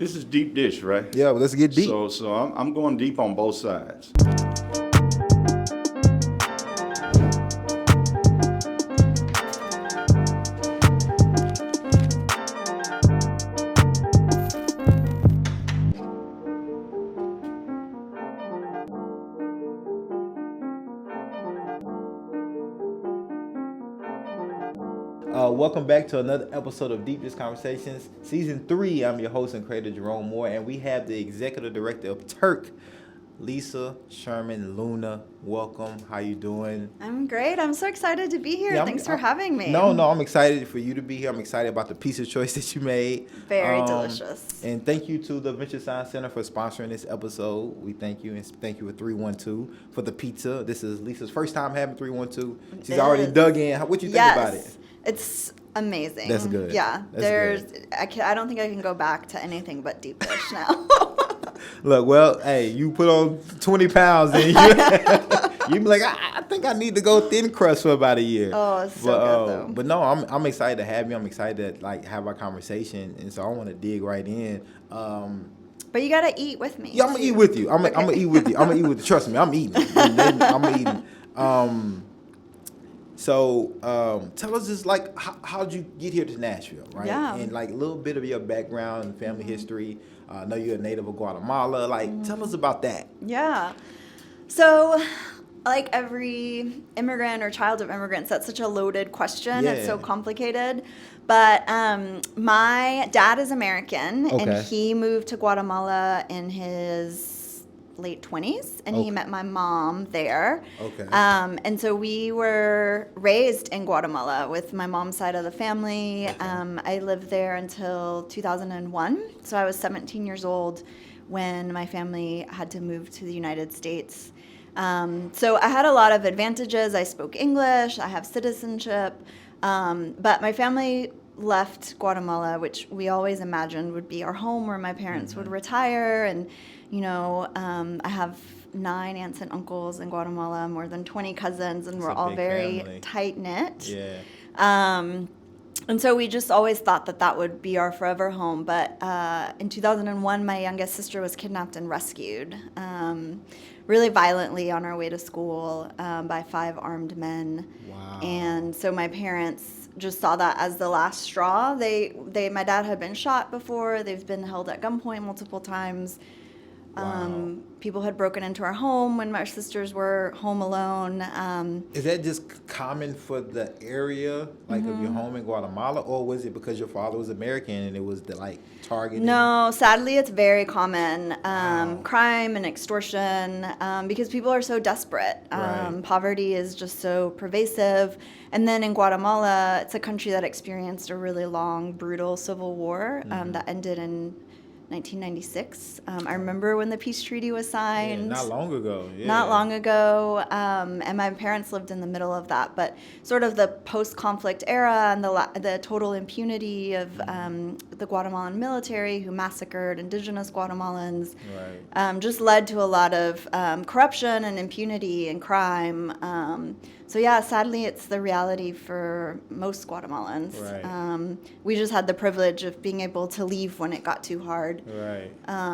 This is deep dish, right? Yeah, well, let's get deep. So I'm going deep on both sides. Welcome back to another episode of Deep Dish Conversations, Season 3. I'm your host and creator, Jerome Moore, and we have the executive director of Turk, Lisa Sherman. Luna, welcome. How you doing? I'm great. I'm so excited to be here. Thanks for having me. No, I'm excited for you to be here. I'm excited about the pizza choice that you made. Very delicious. And thank you to the Venture Science Center for sponsoring this episode. We thank you, and thank you for 312 for the pizza. This is Lisa's first time having 312. She's already dug in. What you think about it? It's amazing. That's good. Yeah, good. I don't think I can go back to anything but deep dish now. Look, well, hey, you put on 20 pounds and you be like, I think I need to go thin crust for about a year. Oh, it's so good though. But no, I'm excited to have you. I'm excited to have our conversation, and so I want to dig right in. But you gotta eat with me. Yeah, I'm gonna eat with you. I'm gonna eat with you. I'm gonna eat with you. Trust me, I'm eating. I'm eating. So tell us just how'd you get here to Nashville, right? Yeah. And a little bit of your background and family history. I know you're a native of Guatemala. Tell us about that. Yeah. So, like every immigrant or child of immigrants, that's such a loaded question. Yeah. It's so complicated. But my dad is American, Okay. and he moved to Guatemala in his late 20s, and he met my mom there. Okay. And so we were raised in Guatemala with my mom's side of the family. Okay. I lived there until 2001, so I was 17 years old when my family had to move to the United States. So I had a lot of advantages. I spoke English, I have citizenship, but my family left Guatemala, which we always imagined would be our home where my parents would retire. And, I have 9 aunts and uncles in Guatemala, more than 20 cousins, and we're all very tight-knit. Yeah. And so we just always thought that would be our forever home. But in 2001, my youngest sister was kidnapped and rescued really violently on our way to school by 5 armed men. Wow. And so my parents just saw that as the last straw. My dad had been shot before. They've been held at gunpoint multiple times. Wow. People had broken into our home when my sisters were home alone. Is that just common for the area, of your home in Guatemala, or was it because your father was American and it was targeted? No, sadly, it's very common. Wow. Crime and extortion, because people are so desperate. Right. Poverty is just so pervasive. And then in Guatemala, it's a country that experienced a really long, brutal civil war that ended in 1996. I remember when the peace treaty was signed. Yeah, not long ago. Yeah. Not long ago. And my parents lived in the middle of that. But sort of the post-conflict era and the total impunity of the Guatemalan military who massacred indigenous Guatemalans just led to a lot of corruption and impunity and crime. So yeah, sadly, it's the reality for most Guatemalans. Right. We just had the privilege of being able to leave when it got too hard. Right.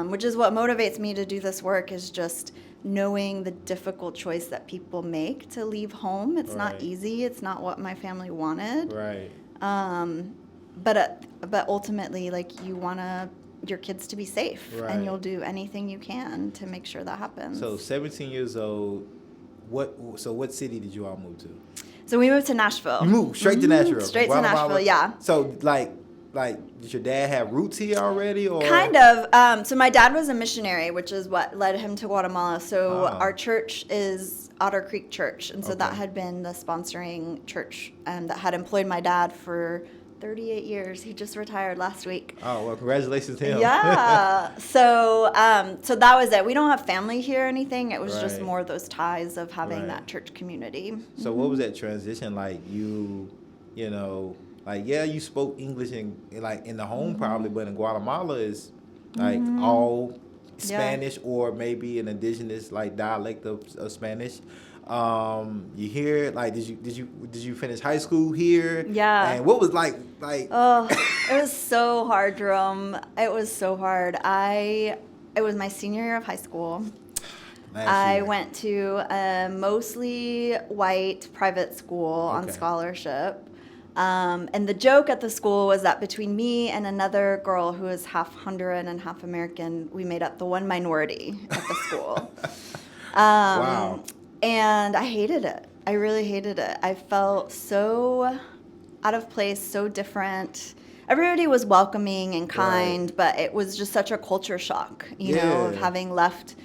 Which is what motivates me to do this work, is just knowing the difficult choice that people make to leave home. It's not easy. It's not what my family wanted. Right. But ultimately, you want your kids to be safe, and you'll do anything you can to make sure that happens. So 17 years old. What city did you all move to? So we moved to Nashville. You moved straight to Nashville. Straight to Nashville, yeah. So did your dad have roots here already, or kind of? So my dad was a missionary, which is what led him to Guatemala. So our church is Otter Creek Church, and so that had been the sponsoring church that had employed my dad for 38 years. He just retired last week. Oh, well, congratulations to him. Yeah. So that was it. We don't have family here or anything. It was just more those ties of having that church community. So what was that transition like? You spoke English in the home probably, but in Guatemala is all Spanish or maybe an indigenous dialect of Spanish. You here? Like, did you finish high school here? Yeah. And what was like? Oh, it was so hard, Jerome. It was so hard. It was my senior year of high school. I went to a mostly white private school on scholarship. And the joke at the school was that between me and another girl who is half Honduran and half American, we made up the one minority at the school. Wow. And I hated it. I really hated it. I felt so out of place, so different. Everybody was welcoming and kind, but it was just such a culture shock, you know, of having left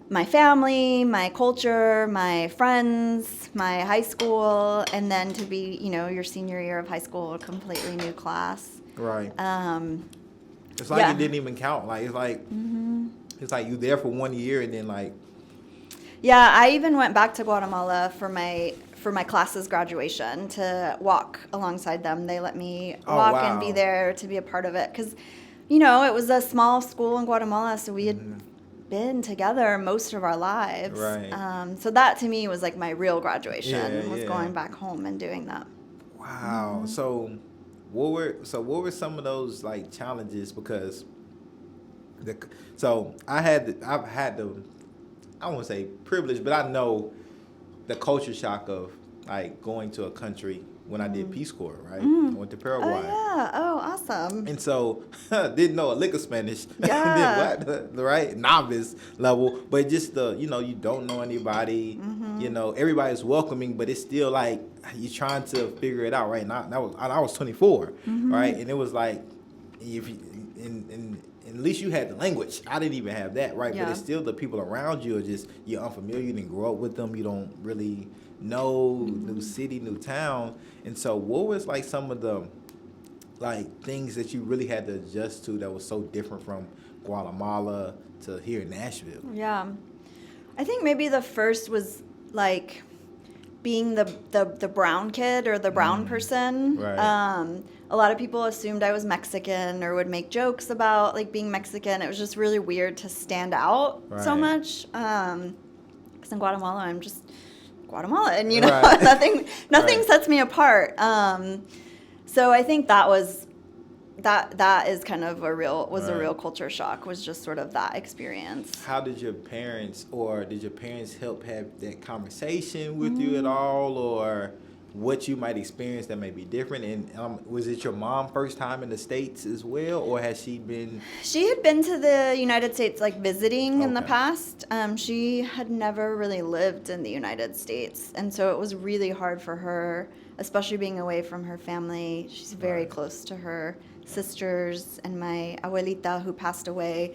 my family, my culture, my friends, my high school, and then to be, you know, your senior year of high school, a completely new class. Right. It's like it didn't even count. Like it's like you there for 1 year and then like. Yeah, I even went back to Guatemala for my class's graduation to walk alongside them. They let me walk and be there to be a part of it because, you know, it was a small school in Guatemala, so we had been together most of our lives. Right. So that to me was like my real graduation was going back home and doing that. Wow. So what were some of those like challenges? Because I've had the I won't say privilege, but I know the culture shock of like going to a country when I did Peace Corps, right? I went to Paraguay. Oh, yeah. Oh, awesome. And so didn't know a lick of Spanish. Yeah. Right? Novice level. But just you don't know anybody. You know, everybody's welcoming, but it's still like you're trying to figure it out, right? Now I was 24, right? And it was like if at least you had the language. I didn't even have that, right? Yeah. But it's still the people around you are just, you're unfamiliar. You didn't grow up with them. You don't really know new city, new town. And so what was like some of the like things that you really had to adjust to that was so different from Guatemala to here in Nashville? Yeah. I think maybe the first was like being the brown kid or the brown person. Right. A lot of people assumed I was Mexican or would make jokes about like being Mexican. It was just really weird to stand out so much. Because in Guatemala, I'm just Guatemalan, you know, nothing sets me apart. So I think that was that is kind of a real culture shock, was just sort of that experience. How did your parents help have that conversation with you at all, or what you might experience that may be different? And was it your mom first time in the States as well, or has she been? She had been to the United States like visiting in the past. She had never really lived in the United States, and so it was really hard for her, especially being away from her family. She's very close to her sisters and my abuelita who passed away.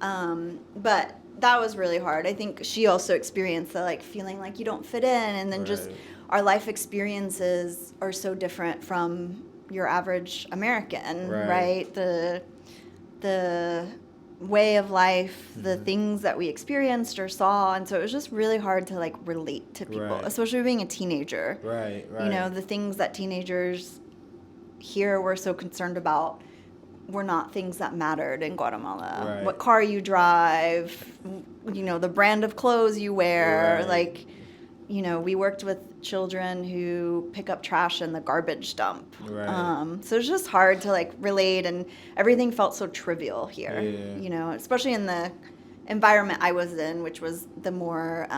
But that was really hard. I think she also experienced the like feeling like you don't fit in, and then just our life experiences are so different from your average American, right? The way of life, the things that we experienced or saw, and so it was just really hard to like relate to people, especially being a teenager. Right. You know, the things that teenagers here were so concerned about were not things that mattered in Guatemala. What car you drive, you know, the brand of clothes you wear, like, you know, we worked with children who pick up trash in the garbage dump. So it's just hard to like relate, and everything felt so trivial here, you know, especially in the environment I was in, which was the more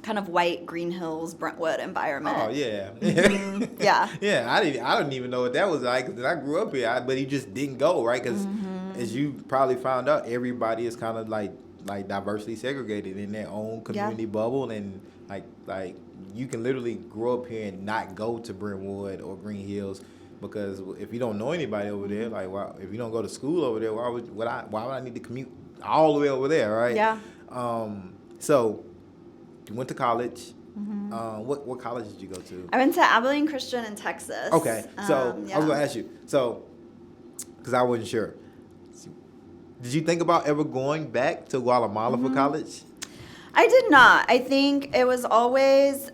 kind of white Green Hills, Brentwood environment. Oh yeah. Yeah. I didn't even know what that was like, because I grew up here, but you just didn't go, right? Because as you probably found out, everybody is kind of like diversely segregated in their own community bubble, and like you can literally grow up here and not go to Brentwood or Green Hills, because if you don't know anybody over there, like if you don't go to school over there, why would I need to commute all the way over there, right? Yeah. So you went to college. What college did you go to? I went to Abilene Christian in Texas. Okay, so I was going to ask you, because I wasn't sure. Did you think about ever going back to Guatemala for college? I did not. I think it was always,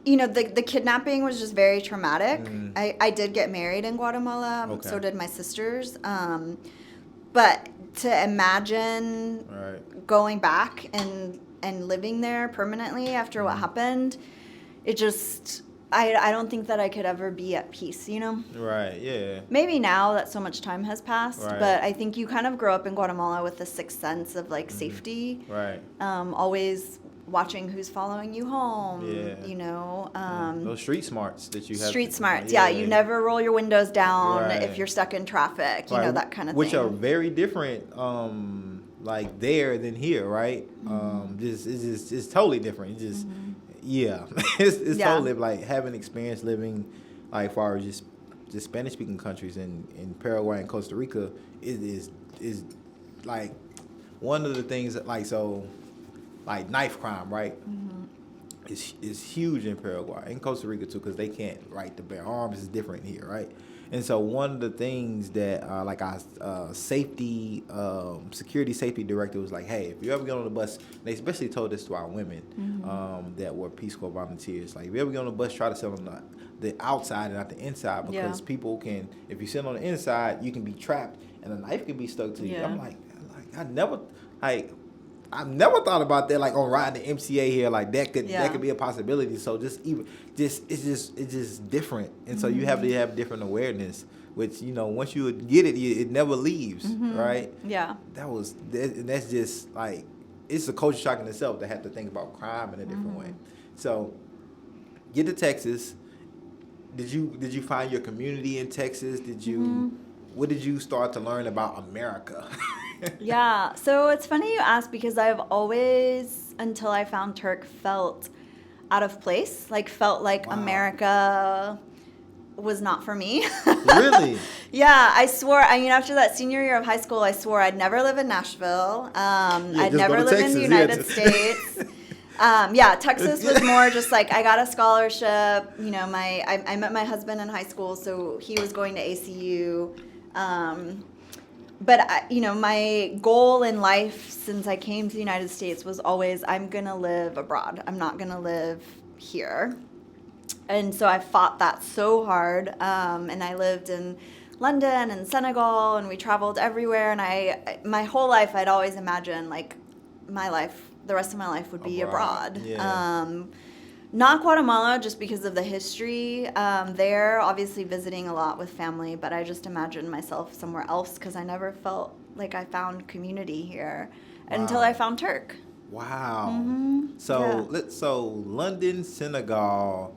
you know, the kidnapping was just very traumatic. I did get married in Guatemala. So did my sisters. But to imagine going back and and living there permanently after what happened, it just, I don't think that I could ever be at peace, you know? Right, yeah. Maybe now that so much time has passed, Right. but I think you kind of grow up in Guatemala with the sixth sense of like safety. Right. Always watching who's following you home, Yeah. you know. Those street smarts that you have. Street smarts, yeah. You never roll your windows down Right. if you're stuck in traffic, you know, that kind of Which thing. are very different, like there than here, right? It's totally different. It's just, yeah, it's Yeah. totally like having experience living, like far as just Spanish speaking countries in Paraguay and Costa Rica is like one of the things that like knife crime, right? Is huge in Paraguay and Costa Rica too, because they can't to bear arms is different here, right? And so one of the things that like our security safety director was like, hey, if you ever get on the bus, they especially told this to our women that were Peace Corps volunteers, like if you ever get on the bus, try to sit on the outside and not the inside, because people can, if you sit on the inside, you can be trapped and a knife can be stuck to you. Yeah. I'm like I've never thought about that, like on riding the MCA here, like that could be a possibility. So it's just different, and so you have to have different awareness, which, you know, once you get it, it never leaves, right? Yeah. That's just like, it's a culture shock in itself to have to think about crime in a different way. So get to Texas. Did you find your community in Texas? What did you start to learn about America? Yeah, so it's funny you ask, because I've always, until I found Turk, felt out of place, felt like America was not for me. Really? Yeah, I swore, after that senior year of high school, I swore I'd never live in Nashville. I'd never live in the United States. Texas was more just like, I got a scholarship, you know, I met my husband in high school, so he was going to ACU. But, my goal in life since I came to the United States was always, I'm going to live abroad. I'm not going to live here. And so I fought that so hard. And I lived in London and Senegal, and we traveled everywhere. And my whole life, I'd always imagined, like, the rest of my life would be abroad. Yeah. Not Guatemala, just because of the history there, obviously visiting a lot with family, but I just imagined myself somewhere else, because I never felt like I found community here until I found Turk. Wow. So London, Senegal.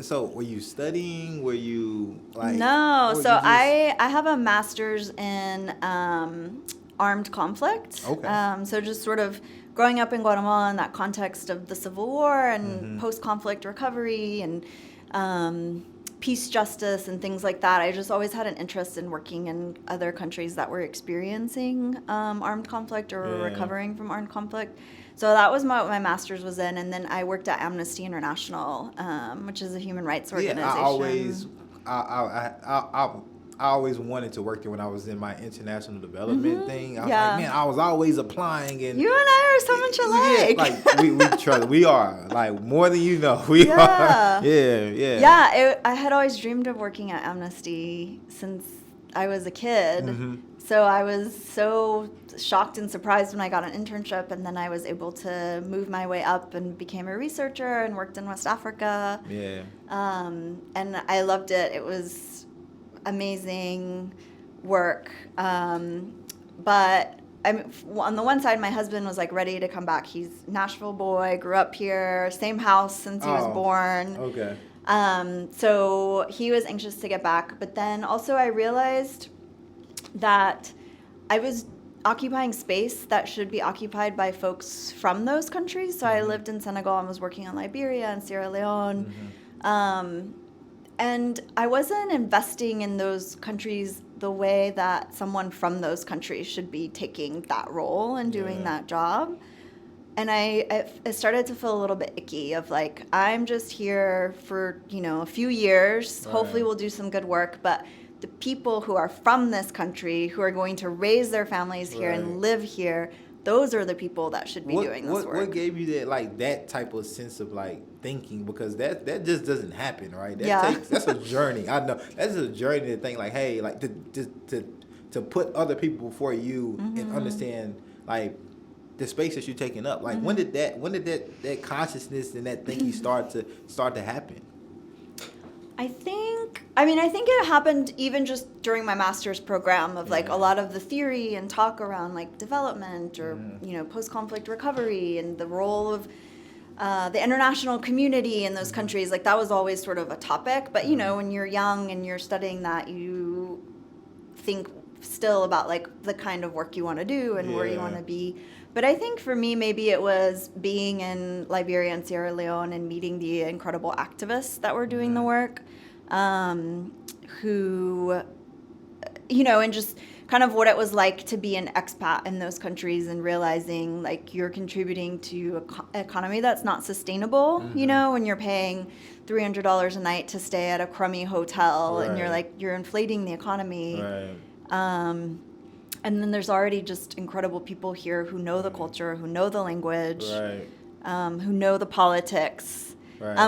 So were you studying? Were you like? No. So I have a master's in armed conflict. Okay. So just sort of growing up in Guatemala in that context of the Civil War and post-conflict recovery and peace justice and things like that, I just always had an interest in working in other countries that were experiencing armed conflict or recovering from armed conflict. So that was what my master's was in. And then I worked at Amnesty International, which is a human rights organization. I always wanted to work there when I was in my international development thing. I was like, man, I was always applying. And you and I are so much alike. Yeah, like we are like more than you know. We are. Yeah. Yeah, I had always dreamed of working at Amnesty since I was a kid. So I was so shocked and surprised when I got an internship, and then I was able to move my way up and became a researcher and worked in West Africa. Yeah. And I loved it. It was amazing work. But on the one side, my husband was like ready to come back. He's a Nashville boy, grew up here, same house since he was born. Okay. So he was anxious to get back. But then also I realized that I was occupying space that should be occupied by folks from those countries. So I lived in Senegal and was working on Liberia and Sierra Leone. And I wasn't investing in those countries the way that someone from those countries should be taking that role and doing that job. And I started to feel a little bit icky of like, I'm just here for, a few years. Right. Hopefully we'll do some good work. But the people who are from this country, who are going to raise their families here and live here, those are the people that should be doing this work. What gave you that type of sense of thinking? Because that just doesn't happen, right? That's a journey. I know that's a journey to think hey, to put other people before you and understand the space that you're taking up. Like when did that consciousness and that thinking start to happen? I think it happened even just during my master's program of like a lot of the theory and talk around like development or, post-conflict recovery and the role of the international community in those countries. Like that was always sort of a topic. But, when you're young and you're studying that, you think still about like the kind of work you want to do and where you want to be. But I think for me, maybe it was being in Liberia and Sierra Leone and meeting the incredible activists that were doing the work, who, and just kind of what it was like to be an expat in those countries and realizing like you're contributing to an economy that's not sustainable, when you're paying $300 a night to stay at a crummy hotel and you're inflating the economy. Right. And then there's already just incredible people here who know the culture, who know the language, who know the politics,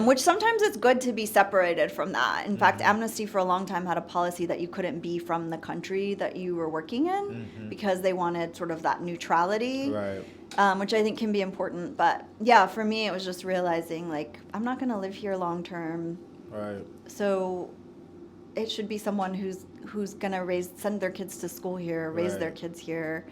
which sometimes it's good to be separated from that. In fact, Amnesty for a long time had a policy that you couldn't be from the country that you were working in because they wanted sort of that neutrality, which I think can be important. But yeah, for me, it was just realizing like, I'm not going to live here long term. Right. So it should be someone who's going to send their kids to school here, raise their kids here,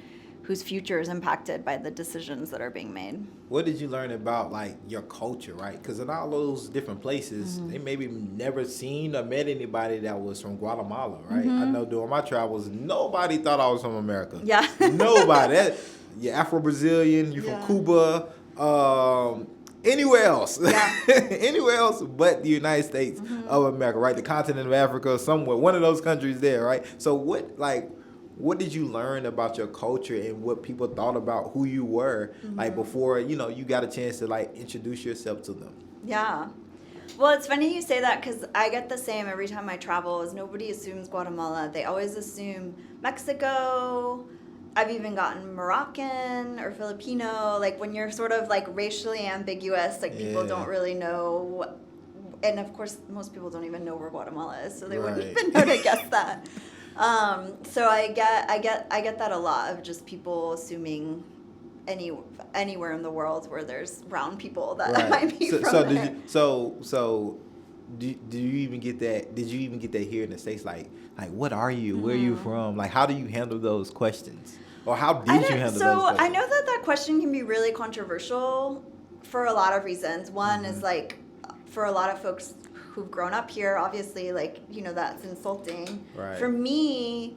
whose future is impacted by the decisions that are being made. What did you learn about like your culture, right? Because in all those different places, they maybe never seen or met anybody that was from Guatemala, right? I know during my travels, nobody thought I was from America. Yeah. Nobody. You're Afro-Brazilian, you're from Cuba, anywhere else. Yeah. Anywhere else but the United States of America, right? The continent of Africa, somewhere, one of those countries there, right? So what did you learn about your culture and what people thought about who you were, like before, you got a chance to like introduce yourself to them? Yeah. Well, it's funny you say that because I get the same every time I travel is nobody assumes Guatemala. They always assume Mexico. I've even gotten Moroccan or Filipino. Like when you're sort of like racially ambiguous, like people don't really know. And of course, most people don't even know where Guatemala is, so they wouldn't even know to guess that. So I get that a lot of just people assuming anywhere in the world where there's brown people that I might be from there. Do you even get that? Did you even get that here in the States? Like what are you? Where are you from? Like how do you handle those questions? Or how did you handle those questions? I know that question can be really controversial for a lot of reasons. One is like for a lot of folks who've grown up here, obviously, like, that's insulting. Right. For me,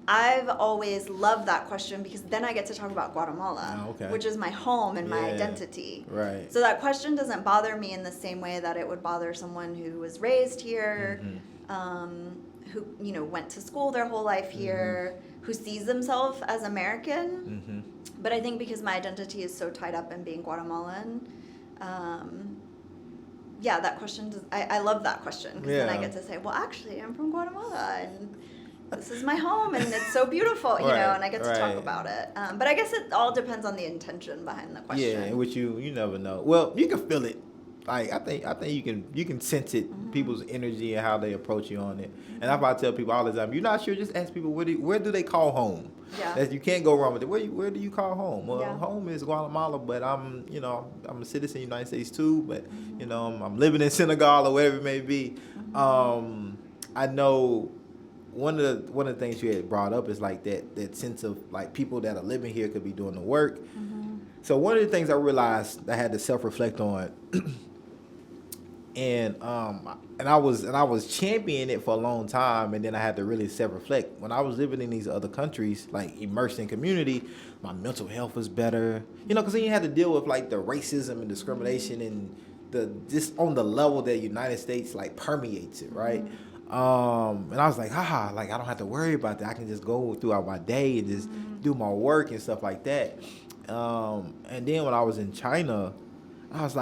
I've always loved that question because then I get to talk about Guatemala, which is my home and my identity. Right. So that question doesn't bother me in the same way that it would bother someone who was raised here, who, went to school their whole life here, who sees themselves as American. But I think because my identity is so tied up in being Guatemalan, that question, I love that question because then I get to say, well, actually, I'm from Guatemala and this is my home and it's so beautiful, and I get to talk about it. But I guess it all depends on the intention behind the question. Yeah, which you never know. Well, you can feel it. Like I think you can sense it, people's energy and how they approach you on it. And that's why I tell people all the time, you're not sure, just ask people where do they call home? Yeah. You can't go wrong with it. Where do you call home? Well, home is Guatemala, but I'm a citizen of the United States too, but I'm living in Senegal or wherever it may be. I know one of the things you had brought up is like that sense of like people that are living here could be doing the work. So one of the things I realized I had to self-reflect on and I was championing it for a long time, and then I had to really self-reflect. When I was living in these other countries, like immersed in community, my mental health was better. Because then you had to deal with like the racism and discrimination and just on the level that United States like permeates it, right? And I was like, like I don't have to worry about that. I can just go throughout my day and just do my work and stuff like that. And then when I was in China, I was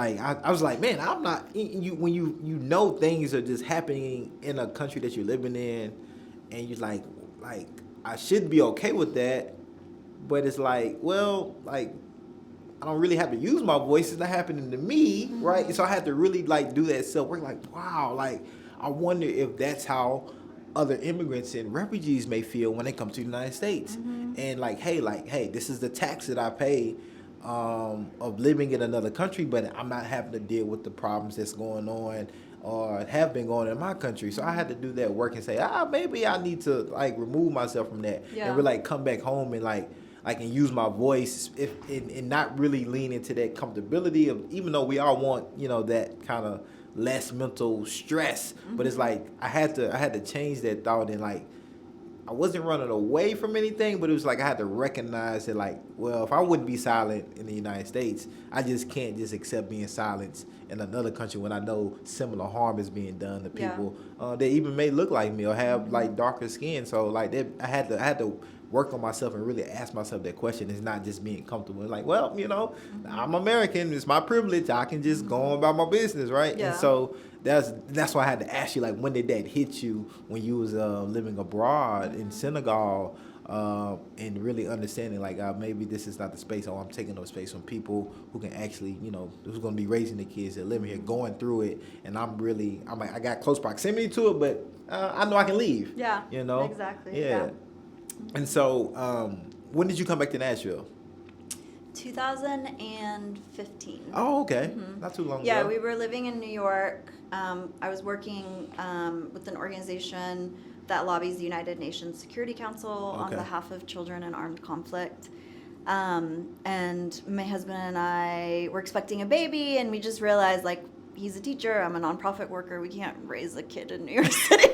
like, man, I'm not. When you know things are just happening in a country that you're living in, and you're like I should be okay with that, but it's like, well, like I don't really have to use my voice. It's not happening to me, right? So I had to really like do that self work. Like, wow, like I wonder if that's how other immigrants and refugees may feel when they come to the United States, and hey, this is the tax that I pay. of living in another country, but I'm not having to deal with the problems that's going on or have been going on in my country. So I had to do that work and say, maybe I need to like remove myself from that and really like come back home and like I can use my voice and not really lean into that comfortability of, even though we all want, you know, that kind of less mental stress, but it's like I had to change that thought, and like I wasn't running away from anything, but it was like I had to recognize that, like, well, if I wouldn't be silent in the United States, I just can't just accept being silenced in another country when I know similar harm is being done to people that even may look like me or have like darker skin. So like that, I had to work on myself and really ask myself that question. It's not just being comfortable. It's like, well, you know, I'm American. It's my privilege. I can just go on about my business, right? Yeah. And so that's why I had to ask you, like, when did that hit you when you was living abroad in Senegal, and really understanding like maybe this is not the space, or I'm taking up space from people who can actually, you know, who's going to be raising the kids that live here, going through it, and I got close proximity to it, but I know I can leave. Yeah. You know. Exactly. Yeah. And so, when did you come back to Nashville? 2015. Oh, okay. Not too long ago. Yeah, we were living in New York. I was working with an organization that lobbies the United Nations Security Council on behalf of children in armed conflict. And my husband and I were expecting a baby, and we just realized, like, he's a teacher, I'm a nonprofit worker, we can't raise a kid in New York City.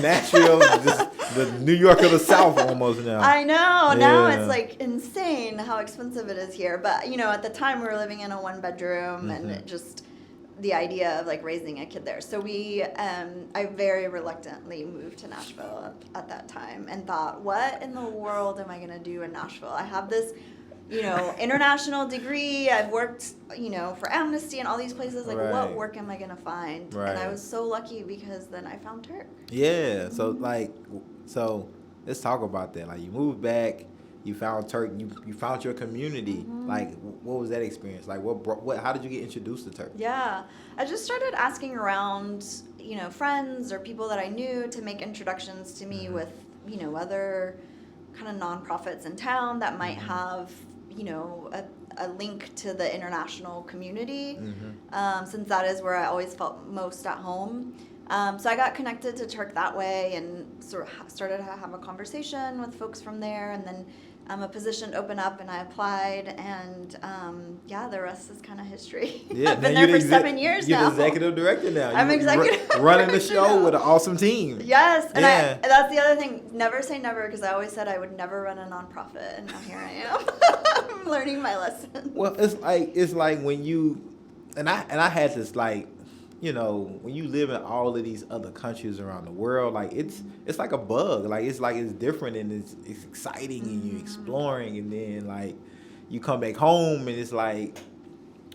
Nashville is just the New York of the South almost now. I know. Now it's like insane how expensive it is here. But, you know, at the time we were living in a one bedroom and it just the idea of like raising a kid there. So I very reluctantly moved to Nashville at that time and thought, what in the world am I going to do in Nashville? I have this, you know, international degree. I've worked, you know, for Amnesty and all these places. Like, what work am I going to find? Right. And I was so lucky because then I found Turk. Yeah. So, so let's talk about that. Like, you moved back, you found Turk, you found your community. Like, what was that experience? Like, how did you get introduced to Turk? Yeah. I just started asking around, you know, friends or people that I knew to make introductions to me with, you know, other kind of nonprofits in town that might have, you know, a link to the international community, since that is where I always felt most at home. So I got connected to Turk that way and sort of started to have a conversation with folks from there, and then a position opened up and I applied, and the rest is kind of history. Yeah, I've been there for 7 years now. You're the executive director now. I'm executive running the director show now. with an awesome team. Yes, and that's the other thing. Never say never, because I always said I would never run a nonprofit, and now here I am. I'm learning my lesson. Well, it's like when you and I had this, like, you know, when you live in all of these other countries around the world, like it's like a bug. Like it's different and it's exciting and you're exploring, and then like you come back home and it's like,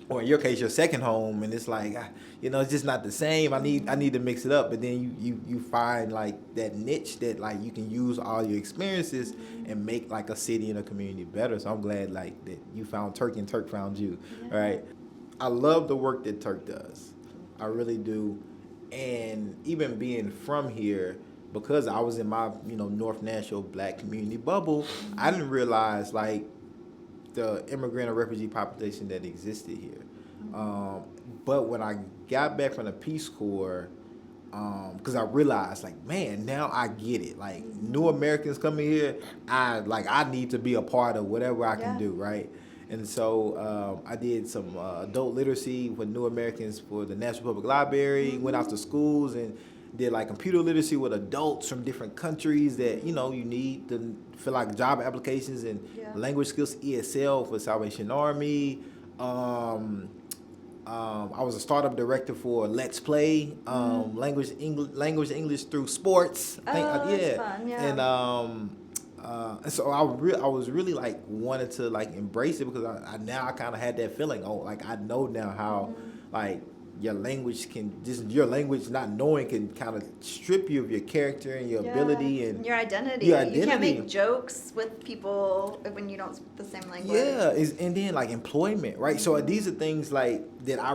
or in your case, your second home, and it's like, you know, it's just not the same. I need to mix it up. But then you find like that niche that like you can use all your experiences and make like a city and a community better. So I'm glad like that you found Turk and Turk found you. All right. I love the work that Turk does. I really do. And even being from here, because I was in my, you know, North Nashville Black community bubble, I didn't realize like the immigrant or refugee population that existed here. But when I got back from the Peace Corps, because I realized, like, man, now I get it. Like, new Americans coming here, I need to be a part of whatever I can do, right? And so I did some adult literacy with new Americans for the National Public Library, went out to schools and did like computer literacy with adults from different countries that, you know, you need to fill out job applications, and language skills, ESL for Salvation Army. I was a startup director for Let's Play, language English through sports. That's fun, And so I was really like wanted to like embrace it, because I now kind of had that feeling. Oh, like I know now how like your language not knowing can kind of strip you of your character and your ability and your identity. You can't make jokes with people when you don't speak the same language. Yeah, and then like employment, right? So these are things like that I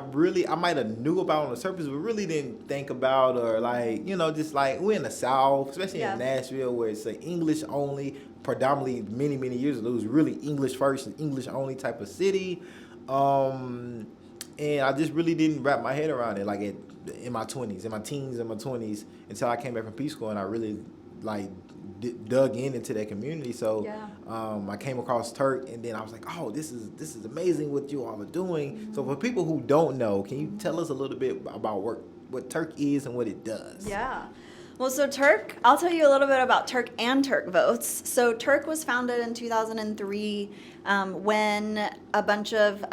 might have knew about on the surface, but really didn't think about, or like, you know, just like we're in the South, especially in Nashville, where it's like English only, predominantly many years ago, it was really English first and English only type of city. And I just really didn't wrap my head around it, like in my 20s, in my teens, in my 20s, until I came back from Peace Corps and I really like dug into that community. So I came across Turk, and then I was like, oh, this is amazing what you all are doing. Mm-hmm. So for people who don't know, can you tell us a little bit about what Turk is and what it does? Yeah. Well, so Turk, I'll tell you a little bit about Turk and Turk Votes. So Turk was founded in 2003 when a bunch of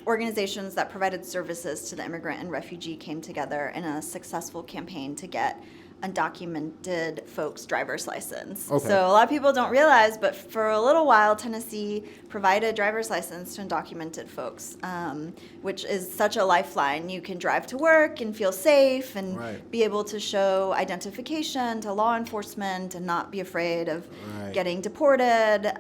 organizations that provided services to the immigrant and refugee came together in a successful campaign to get undocumented folks' driver's license. Okay. So a lot of people don't realize, but for a little while, Tennessee provided driver's license to undocumented folks, which is such a lifeline. You can drive to work and feel safe and be able to show identification to law enforcement and not be afraid of getting deported.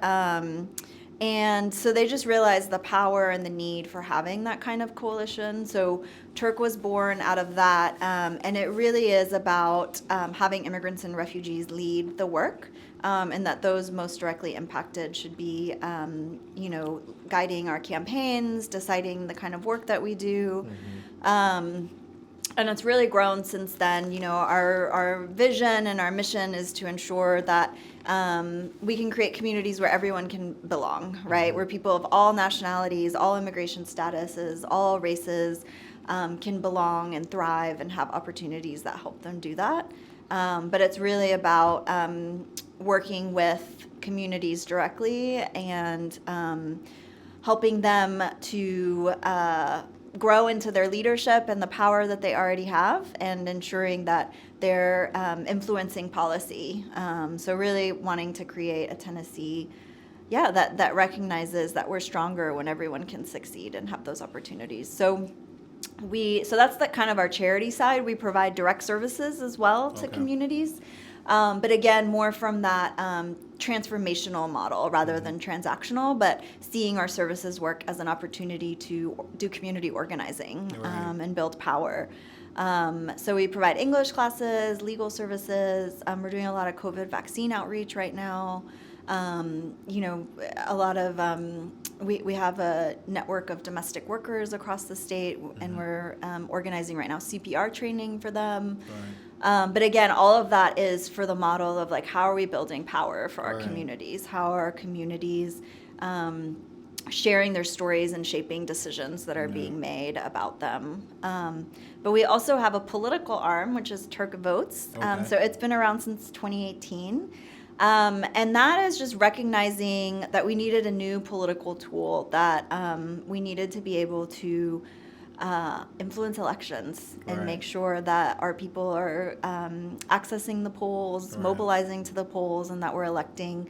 And so they just realized the power and the need for having that kind of coalition. So Turk was born out of that. And it really is about having immigrants and refugees lead the work, and that those most directly impacted should be, guiding our campaigns, deciding the kind of work that we do. Mm-hmm. And it's really grown since then. Our vision and our mission is to ensure that we can create communities where everyone can belong, right? Mm-hmm. Where people of all nationalities, all immigration statuses, all races can belong and thrive and have opportunities that help them do that. But it's really about working with communities directly and helping them to grow into their leadership and the power that they already have, and ensuring that they're influencing policy. So really wanting to create a Tennessee, that recognizes that we're stronger when everyone can succeed and have those opportunities. So that's the kind of our charity side. We provide direct services as well to communities. But again, more from that transformational model rather than transactional, but seeing our services work as an opportunity to do community organizing and build power. So we provide English classes, legal services. We're doing a lot of COVID vaccine outreach right now. A lot of, we have a network of domestic workers across the state, and we're organizing right now CPR training for them. But again, all of that is for the model of like, how are we building power for our communities? How are our communities sharing their stories and shaping decisions that are being made about them? But we also have a political arm, which is Turk Votes. So it's been around since 2018. And that is just recognizing that we needed a new political tool, that we needed to be able to influence elections and make sure that our people are accessing the polls, mobilizing to the polls, and that we're electing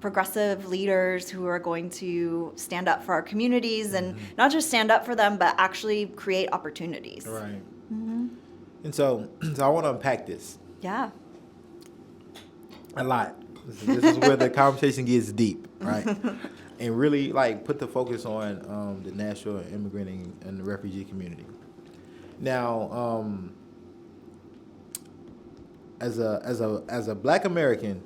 progressive leaders who are going to stand up for our communities and not just stand up for them, but actually create opportunities. Right. Mm-hmm. And so I want to unpack this. Yeah. A lot. This is where the conversation gets deep, right? And really like put the focus on the Nashville immigrant and the refugee community. Now, as a Black American,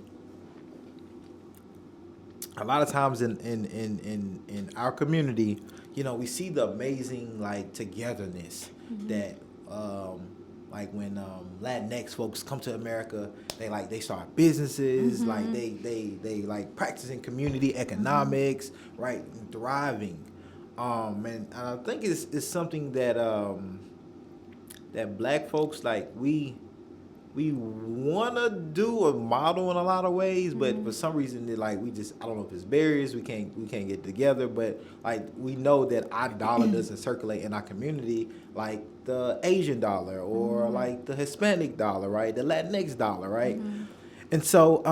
a lot of times in our community, we see the amazing like togetherness that like when Latinx folks come to America, they start businesses, like they like practicing community economics, right, and thriving. And I think it's something that that Black folks like we wanna do a model in a lot of ways, but for some reason I don't know if it's barriers, we can't get together, but like we know that our dollar doesn't circulate in our community like the Asian dollar or like the Hispanic dollar, right? The Latinx dollar, right? And so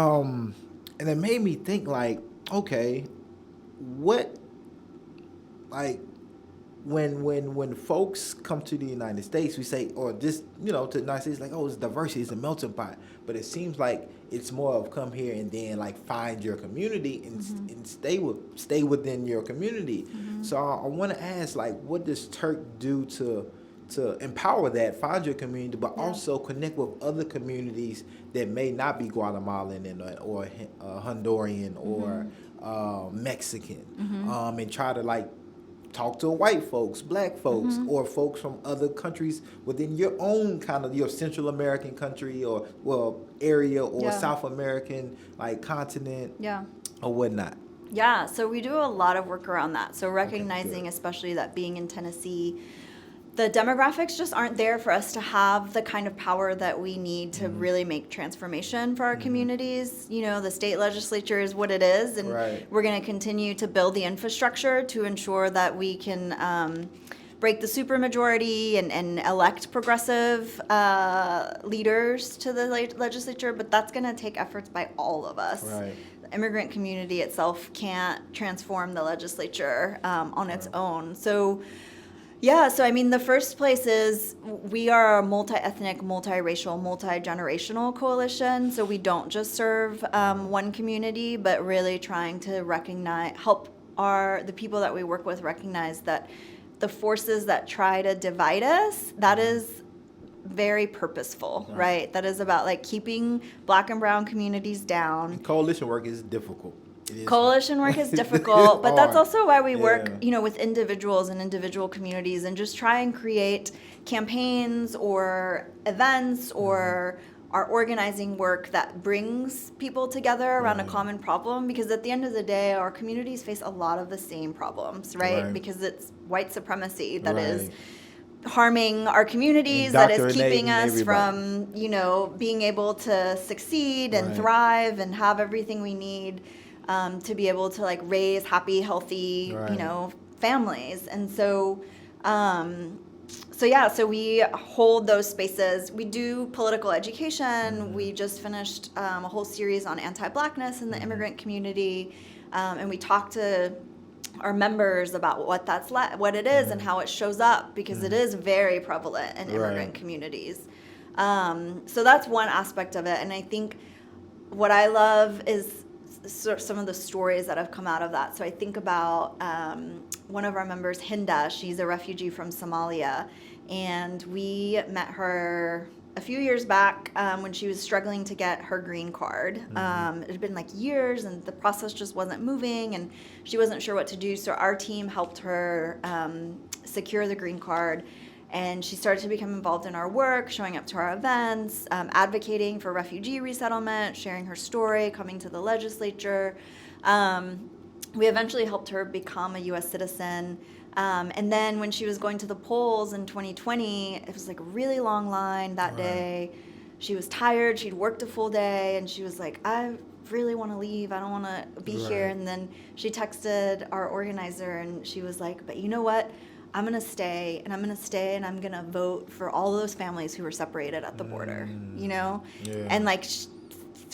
and it made me think like, okay, what like when folks come to the United States, we say, or just, to the United States, like, oh, it's diversity, it's a melting pot. But it seems like it's more of come here and then like find your community and stay within your community. So I want to ask, like, what does Turk do to empower that, find your community, but also connect with other communities that may not be Guatemalan or Honduran or Mexican, and try to like talk to white folks, black folks, or folks from other countries within your own kind of your Central American country or area or South American like continent, or whatnot. Yeah, so we do a lot of work around that. So recognizing, especially that being in Tennessee, the demographics just aren't there for us to have the kind of power that we need to really make transformation for our communities. You know, the state legislature is what it is, and we're going to continue to build the infrastructure to ensure that we can break the supermajority and elect progressive leaders to the legislature, but that's going to take efforts by all of us. The immigrant community itself can't transform the legislature on its own. So I mean, the first place is we are a multi-ethnic, multiracial, multi-generational coalition. So we don't just serve one community, but really trying to help the people that we work with recognize that the forces that try to divide us, that is very purposeful, right? That is about like keeping Black and brown communities down. And coalition work is difficult. Coalition work is difficult, but that's also why we work, with individuals and individual communities and just try and create campaigns or events or our organizing work that brings people together around a common problem, because at the end of the day, our communities face a lot of the same problems, right? Because it's white supremacy that is harming our communities, that is keeping us from, being able to succeed and thrive and have everything we need to be able to like raise happy, healthy, families. And so we hold those spaces. We do political education. We just finished a whole series on anti-Blackness in the immigrant community, and we talk to our members about what it is and how it shows up, because it is very prevalent in immigrant communities. So that's one aspect of it, and I think what I love is some of the stories that have come out of that. So I think about one of our members, Hinda. She's a refugee from Somalia, and we met her a few years back when she was struggling to get her green card. It had been like years, and the process just wasn't moving, and she wasn't sure what to do. So our team helped her secure the green card. And she started to become involved in our work, showing up to our events, advocating for refugee resettlement, sharing her story, coming to the legislature. We eventually helped her become a U.S. citizen. And then when she was going to the polls in 2020, it was like a really long line that day. She was tired. She'd worked a full day, and she was like, I really want to leave. I don't want to be here. And then she texted our organizer, and she was like, but you know what? I'm going to stay, and I'm going to vote for all those families who were separated at the border, And like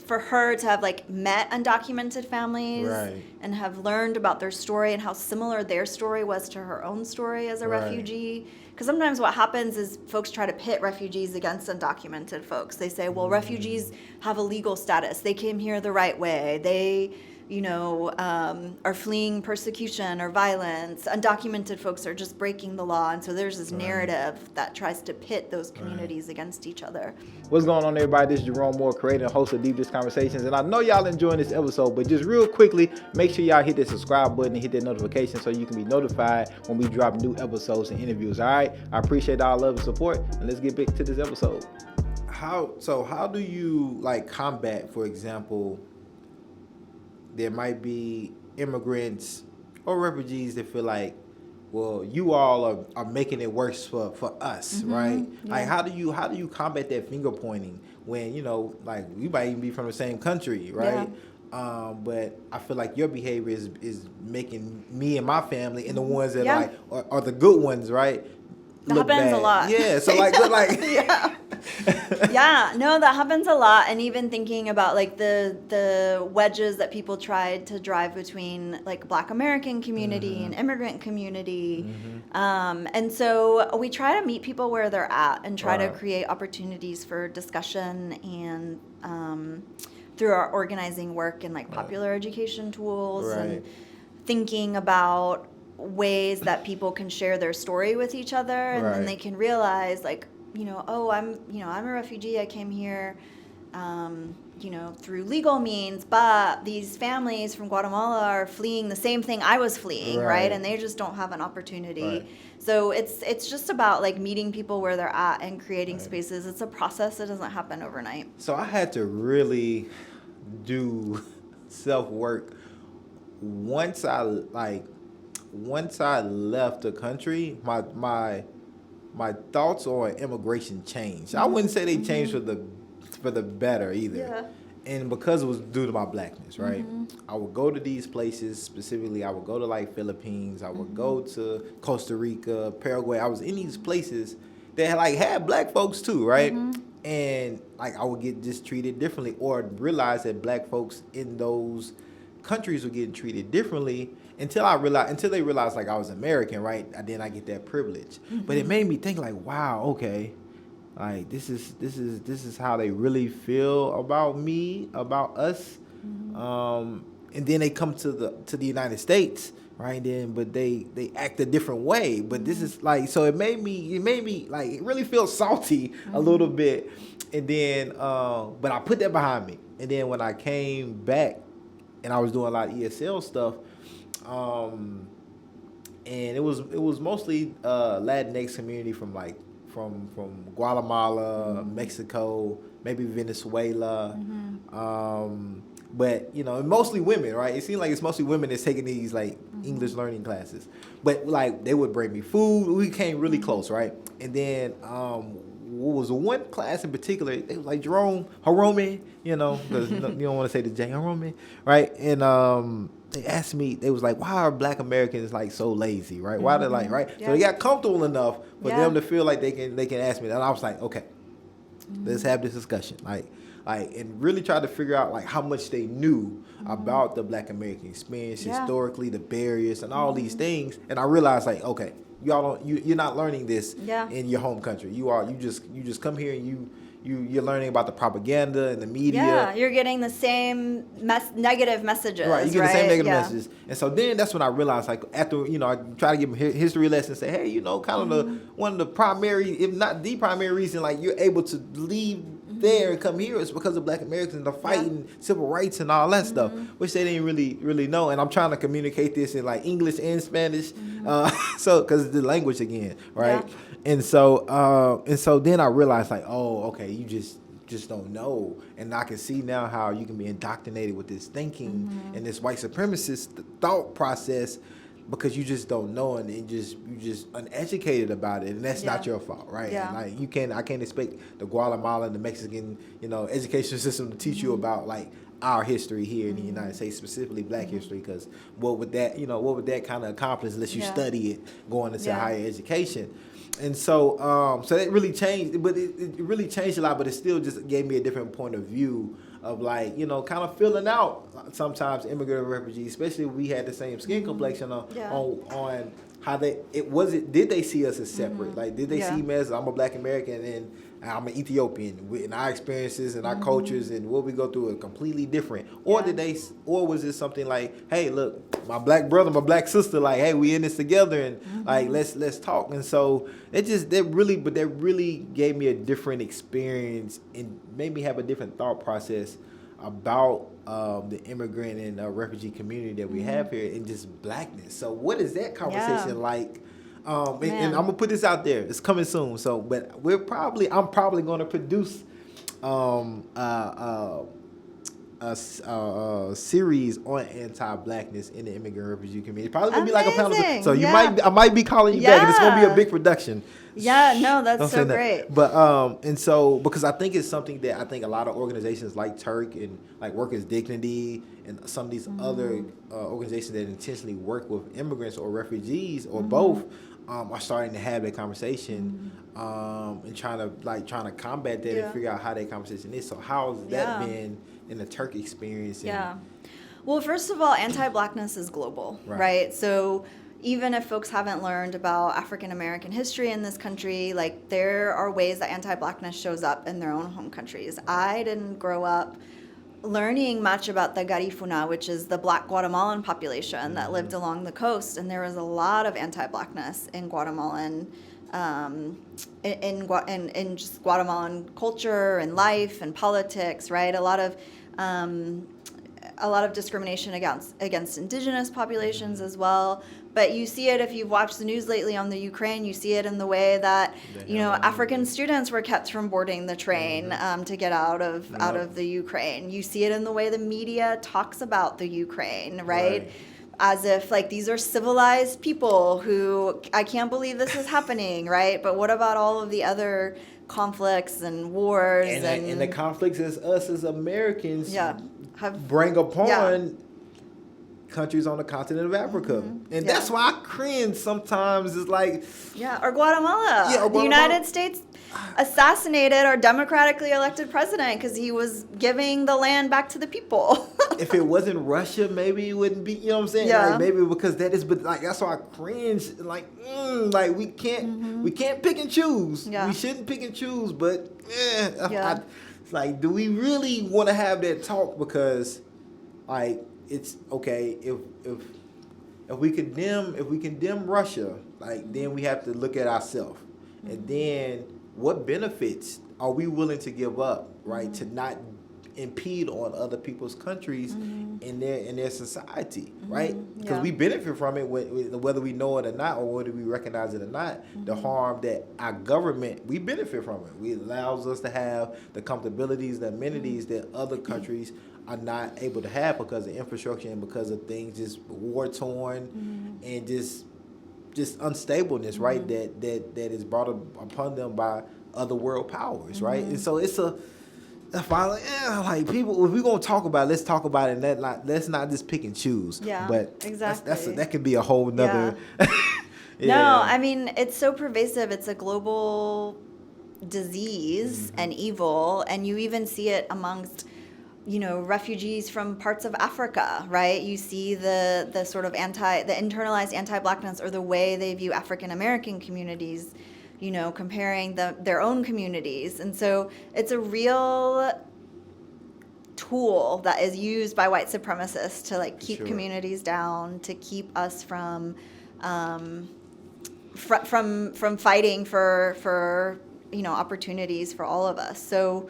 for her to have like met undocumented families and have learned about their story and how similar their story was to her own story as a refugee. Because sometimes what happens is folks try to pit refugees against undocumented folks. They say, well, refugees have a legal status. They came here the right way. They are fleeing persecution or violence. Undocumented folks are just breaking the law. And so there's this narrative that tries to pit those communities against each other. What's going on, everybody? This is Jerome Moore, creator and host of Deep Dish Conversations. And I know y'all enjoying this episode, but just real quickly, make sure y'all hit that subscribe button and hit that notification so you can be notified when we drop new episodes and interviews. All right? I appreciate all love and support. And let's get back to this episode. How do you like combat, for example, there might be immigrants or refugees that feel like, well, you all are making it worse for us, right? Yeah. Like, how do you combat that finger pointing when, like we might even be from the same country, right? Yeah. But I feel like your behavior is making me and my family and the ones that like are the good ones, right? That happens a lot. Yeah, so like that happens a lot. And even thinking about like the wedges that people tried to drive between like Black American community and immigrant community. And so we try to meet people where they're at and try to create opportunities for discussion and through our organizing work and like popular education tools and thinking about ways that people can share their story with each other, and then Right. they can realize, like, oh, I'm a refugee. I came here, through legal means, but these families from Guatemala are fleeing the same thing I was fleeing, Right. right? And they just don't have an opportunity. Right. So it's just about like meeting people where they're at and creating Right. spaces. It's a process. It doesn't happen overnight. So I had to really do self work once I left the country. My thoughts on immigration changed. I wouldn't say they changed for the better either. Yeah. And because it was due to my blackness, right? Mm-hmm. I would go to these places, specifically I would go to like Philippines, I would go to Costa Rica, Paraguay. I was in these places that like had black folks too, right? And like I would get just treated differently, or realize that black folks in those countries were getting treated differently until they realized like I was American, right? And then I get that privilege. But it made me think like, wow, okay, like this is how they really feel about me, about us. And then they come to the United States, right? But they act a different way. But this is like, so it made me like, it really feels salty a little bit. And then but I put that behind me. And then when I came back and I was doing a lot of ESL stuff, and it was mostly Latinx community from Guatemala, Mexico, maybe Venezuela. But mostly women, right? It seems like it's mostly women that's taking these like English learning classes. But like they would bring me food. We came really close, right? And then what was one class in particular? They was like Jerome, because you don't want to say the J, Jerome, right? And they asked me, they was like, why are black Americans like so lazy, right? Why they like, right? Yeah. So they got comfortable enough for Yeah. them to feel like they can ask me that. And I was like, okay, let's have this discussion. Like, and really try to figure out like how much they knew about the black American experience, Yeah. historically, the barriers and all these things. And I realized like, okay, you're not learning this Yeah. in your home country. You just come here and you're learning about the propaganda and the media. Yeah, you're getting the same negative messages. Right, you get the same negative Yeah. messages. And so then that's when I realized, like, after, I try to give them history lessons, say, hey, kind of one of the primary, if not the primary reason, like, you're able to leave there and come here is because of black Americans are fighting civil rights and all that stuff, which they didn't really know. And I'm trying to communicate this in, like, English and Spanish, so, because the language again, right? Yeah. And so then I realized, like, oh, okay, you just don't know. And I can see now how you can be indoctrinated with this thinking and this white supremacist thought process because you just don't know, and you just uneducated about it, and that's not your fault, right? Yeah. And like I can't expect the Guatemalan, the Mexican, education system to teach you about like our history here in the United States, specifically Black history, because what would that kind of accomplish unless you study it going into higher education? And so that really changed, but it really changed a lot, but it still just gave me a different point of view of like, kind of filling out sometimes immigrant and refugees, especially if we had the same skin complexion on how did they see us as separate? Like, did they see me as I'm a Black American and I'm an Ethiopian, and our experiences and our cultures and what we go through are completely different? Or or was it something like, hey, look, my black brother, my black sister, like, hey, we in this together, and like let's talk. And so that really gave me a different experience and made me have a different thought process about the immigrant and refugee community that we have here, and just blackness. So what is that conversation like? And I'm gonna put this out there. It's coming soon. So, but I'm probably gonna produce a series on anti-blackness in the immigrant refugee community. It's probably gonna be like a panel. Amazing. So I Yeah. might be calling you back, and it's gonna be a big production. Yeah, no, Don't that's say so that. great. But and so because I think it's something that I think a lot of organizations like Turk and like Workers' Dignity and some of these other organizations that intentionally work with immigrants or refugees or both are starting to have that conversation and trying to combat that and figure out how that conversation is. So how's that been in the Turk experience? And, Well, first of all, anti-blackness is global, right? So even if folks haven't learned about African American history in this country, like there are ways that anti-blackness shows up in their own home countries. I didn't grow up learning much about the Garifuna, which is the Black Guatemalan population that lived along the coast, and there was a lot of anti-Blackness in Guatemalan, in just Guatemalan culture and life and politics, right? A lot of discrimination against indigenous populations as well. But you see it if you've watched the news lately on the Ukraine. You see it in the way that African students were kept from boarding the train to get out of the Ukraine. You see it in the way the media talks about the Ukraine, right? As if like these are civilized people who I can't believe this is happening, right? But what about all of the other conflicts and wars and the conflicts as us as Americans have bring upon countries on the continent of Africa. And that's why I cringe sometimes. It's like or Guatemala. The United States assassinated our democratically elected president because he was giving the land back to the people. If it wasn't Russia, maybe it wouldn't be, you know what I'm saying? Like maybe because that is, but like that's why I cringe. Like we can't pick and choose. We shouldn't pick and choose, but it's like, do we really want to have that talk? Because like it's okay if we condemn Russia, like then we have to look at ourselves, and then what benefits are we willing to give up, right, to not impede on other people's countries in their society, right? Because we benefit from it whether we know it or not, or whether we recognize it or not. The harm that our government, we benefit from it. It allows us to have the comfortabilities, the amenities that other countries are not able to have because of infrastructure and because of things just war torn and just unstableness, right? That is brought upon them by other world powers, right? And so it's like people, if we're gonna talk about it, let's talk about it, and let's not just pick and choose. But exactly, that could be a whole nother. No, I mean it's so pervasive. It's a global disease and evil, and you even see it amongst refugees from parts of Africa, right? You see the sort of the internalized anti-Blackness, or the way they view African American communities, comparing their own communities. And so it's a real tool that is used by white supremacists to like keep communities down, to keep us from fighting for opportunities for all of us. So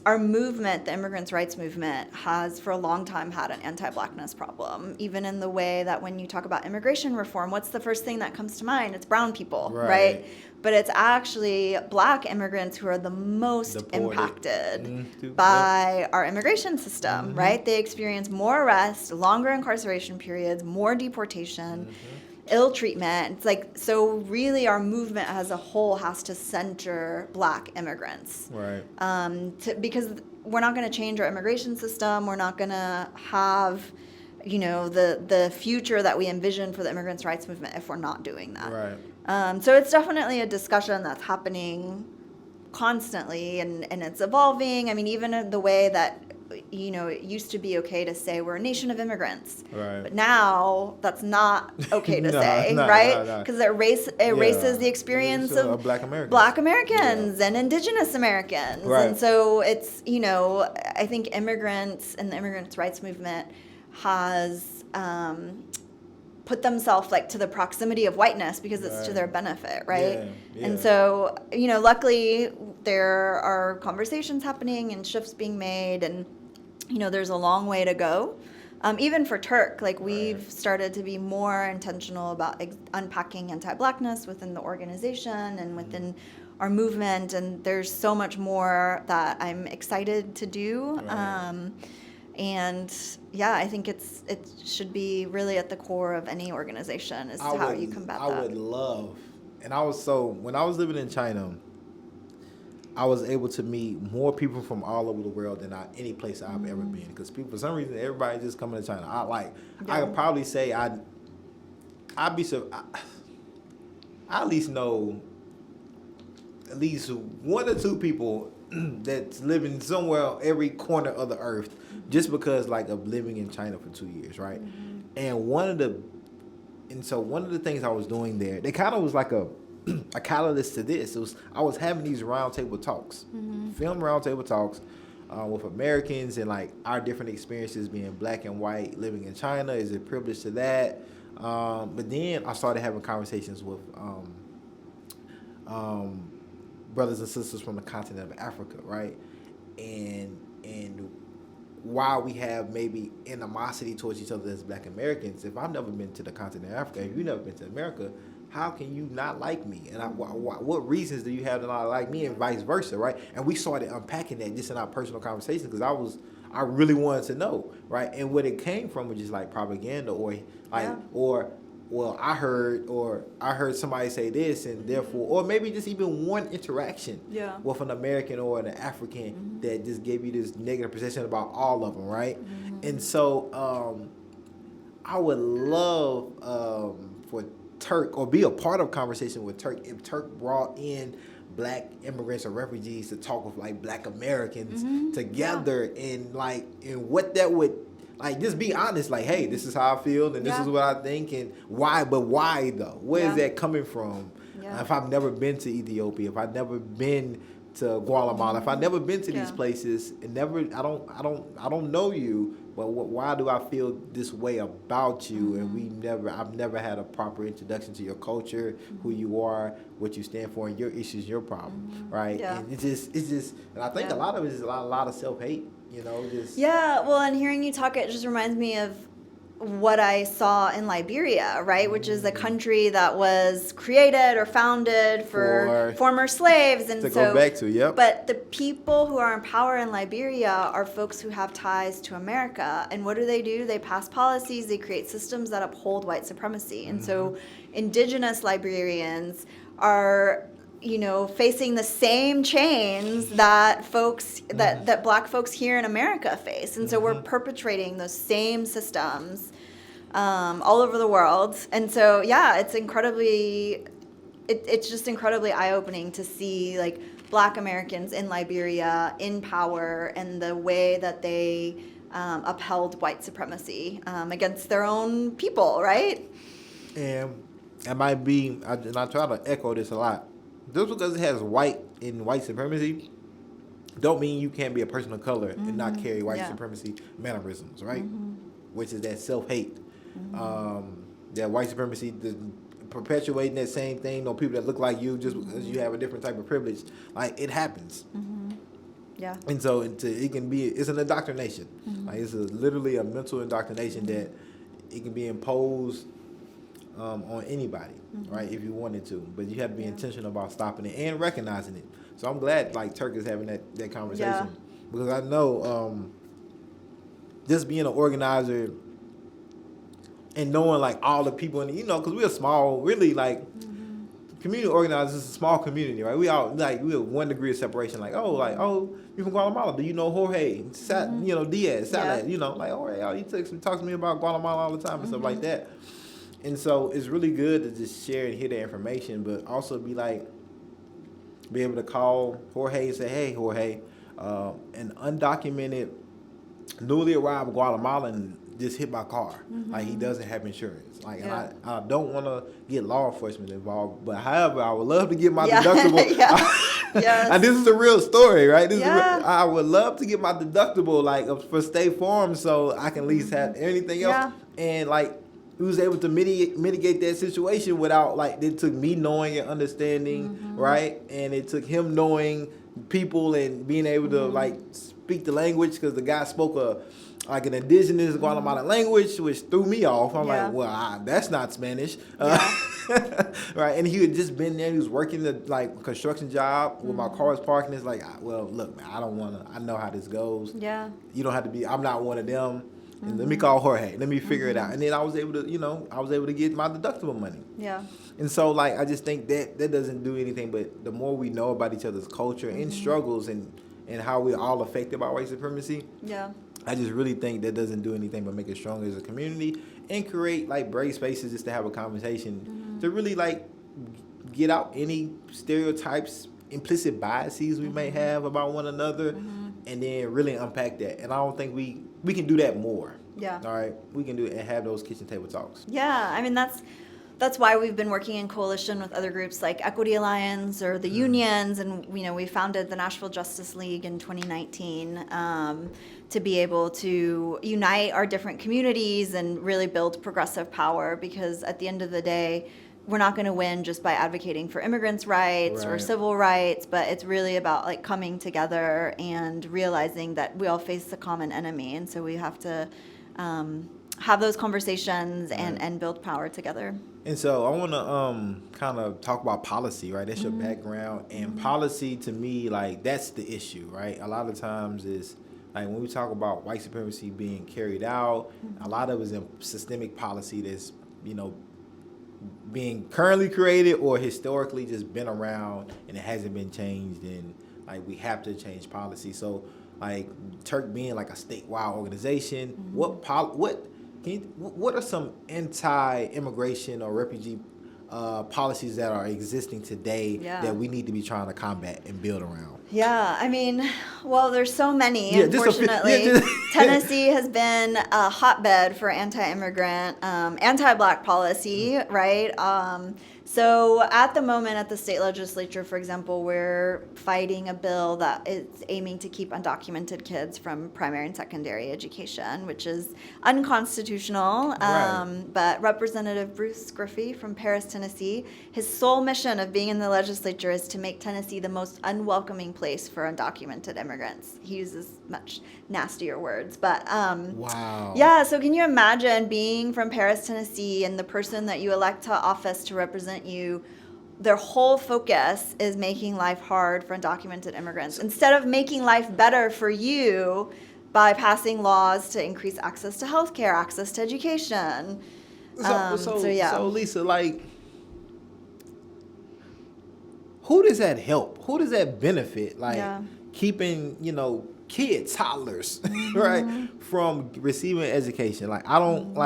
our movement, the immigrants' rights movement, has for a long time had an anti-Blackness problem, even in the way that when you talk about immigration reform, what's the first thing that comes to mind? It's brown people, right? But it's actually Black immigrants who are the most impacted by our immigration system, right? They experience more arrest, longer incarceration periods, more deportation, ill treatment. It's like, so really our movement as a whole has to center Black immigrants. Right. Because we're not going to change our immigration system. We're not going to have, the future that we envision for the immigrants' rights movement if we're not doing that. Right. So it's definitely a discussion that's happening constantly, and it's evolving. I mean, even in the way that it used to be okay to say we're a nation of immigrants, but now that's not okay to say, right? Because it erases the experience of Black Americans and Indigenous Americans, and so it's I think immigrants and the immigrants' rights movement has put themselves like to the proximity of whiteness because it's to their benefit, right? And so luckily there are conversations happening and shifts being made, and there's a long way to go. Even for Turk, like we've started to be more intentional about unpacking anti-Blackness within the organization and within our movement, and there's so much more that I'm excited to do. And I think it should be really at the core of any organization as to how you combat that. I would love, when I was living in China, I was able to meet more people from all over the world than any place I've ever been. Because people, for some reason, everybody just coming to China. I could probably say I at least know at least one or two people that's living somewhere every corner of the earth, just because of living in China for 2 years, right? And one of the things I was doing there, they kind of was like a catalyst to this. I was having these roundtable talks, film roundtable talks with Americans and like our different experiences being black and white living in China. Is it privilege to that? But then I started having conversations with brothers and sisters from the continent of Africa, right? And while we have maybe animosity towards each other as black Americans, if I've never been to the continent of Africa, if you've never been to America, how can you not like me? And what reasons do you have to not like me, and vice versa, right? And we started unpacking that just in our personal conversations because I really wanted to know, right? And what it came from was just like propaganda I heard somebody say this, and therefore, or maybe just even one interaction with an American or an African that just gave you this negative perception about all of them, right? And so I would love for Turk, or be a part of conversation with Turk, if Turk brought in black immigrants or refugees to talk with like black Americans together, and what that would, like, just be honest, like, hey, this is how I feel and this is what I think, and why, but why though? Where is that coming from? If I've never been to Ethiopia, if I've never been to Guatemala, if I've never been to these places, and I don't know you, but why do I feel this way about you? And I've never had a proper introduction to your culture, who you are, what you stand for, and your issues, your problem, right? And it's just, and I think a lot of it is a lot of self-hate. Well, and hearing you talk, it just reminds me of what I saw in Liberia, right? Which is a country that was created or founded for former slaves. And go back to, But the people who are in power in Liberia are folks who have ties to America. And what do? They pass policies, they create systems that uphold white supremacy. And so indigenous Liberians are, facing the same chains that folks that black folks here in America face. And so we're perpetrating those same systems all over the world. And so it's it's just incredibly eye-opening to see like black Americans in Liberia in power, and the way that they upheld white supremacy against their own people, right? And it might be, and I try to echo this a lot, just because it has white in white supremacy don't mean you can't be a person of color and not carry white supremacy mannerisms, right? Which is that self-hate. That white supremacy, perpetuating that same thing on people that look like you just because you have a different type of privilege. Like, it happens. And so it can be, it's an indoctrination. Like, it's literally a mental indoctrination that it can be imposed on anybody, right, if you wanted to. But you have to be intentional about stopping it and recognizing it. So I'm glad, like, Turk is having that conversation. Because I know just being an organizer and knowing, like, all the people, and because we're a small, really, like, community organizers is a small community, right? We all, like, we're 1 degree of separation. Like, oh, you from Guatemala? Do you know Jorge? Diaz, Salat, like, Jorge, he talks to me about Guatemala all the time and stuff like that. And so it's really good to just share and hear that information, but also be able to call Jorge and say, hey, Jorge, an undocumented, newly arrived Guatemalan just hit my car. Like, he doesn't have insurance. Like, and I don't want to get law enforcement involved, but however, I would love to get my deductible. And this is a real story, right? I would love to get my deductible, like, for State Farm, so I can at least have anything else. And, like, we was able to mitigate that situation without, like, it took me knowing and understanding, right? And it took him knowing people and being able to, like, speak the language, because the guy spoke like an indigenous Guatemalan language, which threw me off. I'm like, well, that's not Spanish. Right? And he had just been there. He was working the, like, construction job with my car was parked, and it's like, well, look, man, I know how this goes. You don't have to be, I'm not one of them. And let me call Jorge. Let me figure it out. And then I was able to, get my deductible money. And so, like, I just think that doesn't do anything, but the more we know about each other's culture and struggles and how we're all affected by white supremacy, I just really think that doesn't do anything but make us stronger as a community and create, like, brave spaces just to have a conversation to really, like, get out any stereotypes, implicit biases we may have about one another, and then really unpack that. And I don't think we can do that more. All right, we can do it and have those kitchen table talks. I mean, that's that's why we've been working in coalition with other groups like Equity Alliance or the unions, and we founded the Nashville Justice League in 2019 to be able to unite our different communities and really build progressive power, because at the end of the day, we're not going to win just by advocating for immigrants' rights or Right. civil rights, but it's really about like coming together and realizing that we all face a common enemy, and so we have to have those conversations and build power together. And so I want to kind of talk about policy, right? That's your background. And policy, to me, like, that's the issue, right? A lot of times is, like, when we talk about white supremacy being carried out, a lot of it is in systemic policy that's, being currently created or historically just been around and it hasn't been changed. And, like, we have to change policy. So, like, Turk being, like, a statewide organization, what are some anti-immigration or refugee policies that are existing today that we need to be trying to combat and build around? Yeah, I mean, well, there's so many, Yeah, unfortunately. Tennessee has been a hotbed for anti-immigrant, anti-Black policy, right? So at the moment at the state legislature, for example, we're fighting a bill that is aiming to keep undocumented kids from primary and secondary education, which is unconstitutional. Right. But Representative Bruce Griffey from Paris, Tennessee, his sole mission of being in the legislature is to make Tennessee the most unwelcoming place for undocumented immigrants. He uses much nastier words, but Wow. yeah, so can you imagine being from Paris, Tennessee, and the person that you elect to office to represent you, their whole focus is making life hard for undocumented immigrants instead of making life better for you by passing laws to increase access to healthcare, access to education. So Lisa, like, who does that help? Who does that benefit? Like, keeping, kids, toddlers, right, from receiving education. Like, I don't